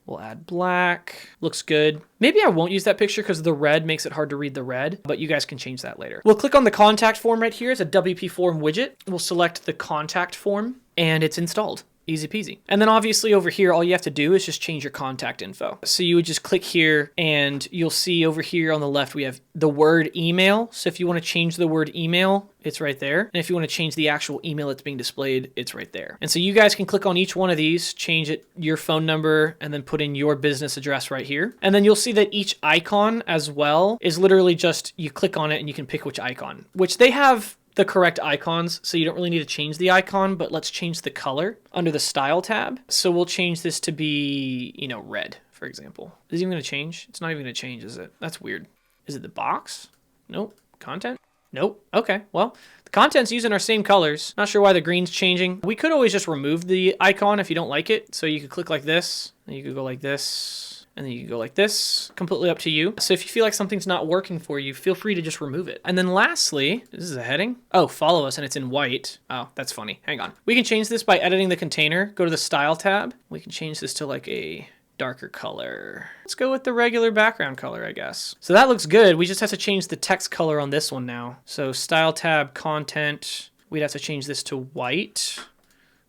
We'll add black. Looks good. Maybe I won't use that picture because the red makes it hard to read the red, but you guys can change that later. We'll click on the contact form right here. It's a WP form widget. We'll select the contact form and it's installed. Easy peasy. And then obviously over here, all you have to do is just change your contact info. So you would just click here and you'll see over here on the left, we have the word email. So if you want to change the word email, it's right there. And if you want to change the actual email that's being displayed, it's right there. And so you guys can click on each one of these, change it, your phone number, and then put in your business address right here. And then you'll see that each icon as well is literally just, you click on it and you can pick which icon, which they have the correct icons, so you don't really need to change the icon, but let's change the color under the style tab. So we'll change this to be, you know, red, for example. Is it even gonna change? It's not even gonna change, is it? That's weird. Is it the box? Nope. Content? Nope. Okay, well, the content's using our same colors. Not sure why the green's changing. We could always just remove the icon if you don't like it. So you could click like this, and you could go like this, and then you can go like this, completely up to you. So if you feel like something's not working for you, feel free to just remove it. And then lastly, this is a heading. Oh, follow us and it's in white. Oh, that's funny. Hang on. We can change this by editing the container. Go to the style tab. We can change this to like a darker color. Let's go with the regular background color, I guess. So that looks good. We just have to change the text color on this one now. So style tab, content, we'd have to change this to white.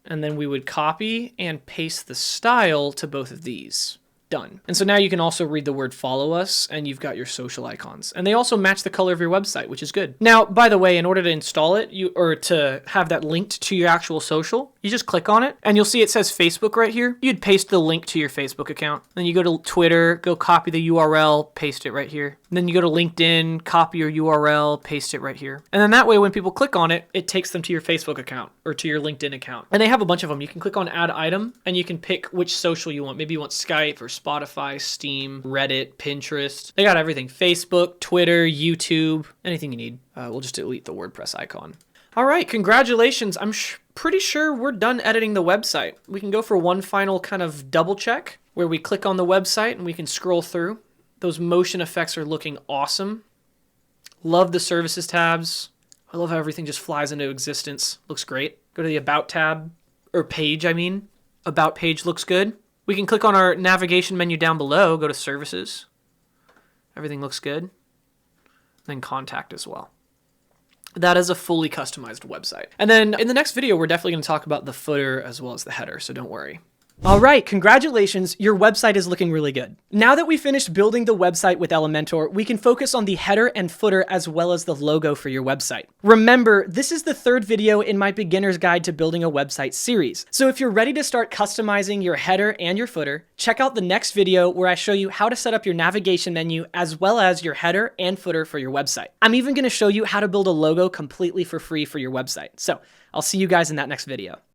And then we would copy and paste the style to both of these. Done. And so now you can also read the word follow us and you've got your social icons. And they also match the color of your website, which is good. Now, by the way, in order to install it, or to have that linked to your actual social, you just click on it and you'll see it says Facebook right here. You'd paste the link to your Facebook account. Then you go to Twitter, go copy the URL, paste it right here. And then you go to LinkedIn, copy your URL, paste it right here. And then that way, when people click on it, it takes them to your Facebook account or to your LinkedIn account. And they have a bunch of them. You can click on add item and you can pick which social you want. Maybe you want Skype or Spotify, Steam, Reddit, Pinterest. They got everything. Facebook, Twitter, YouTube, anything you need. We'll just delete the WordPress icon. All right, congratulations. I'm pretty sure we're done editing the website. We can go for one final kind of double check where we click on the website and we can scroll through. Those motion effects are looking awesome. Love the services tabs. I love how everything just flies into existence. Looks great. Go to the about tab, or page, I mean. About page looks good. We can click on our navigation menu down below, go to services. Everything looks good. Then contact as well. That is a fully customized website. And then in the next video, we're definitely going to talk about the footer as well as the header, so don't worry. All right, congratulations, your website is looking really good. Now that we finished building the website with Elementor, we can focus on the header and footer as well as the logo for your website. Remember, this is the third video in my beginner's guide to building a website series. So if you're ready to start customizing your header and your footer, check out the next video where I show you how to set up your navigation menu as well as your header and footer for your website. I'm even going to show you how to build a logo completely for free for your website. So I'll see you guys in that next video.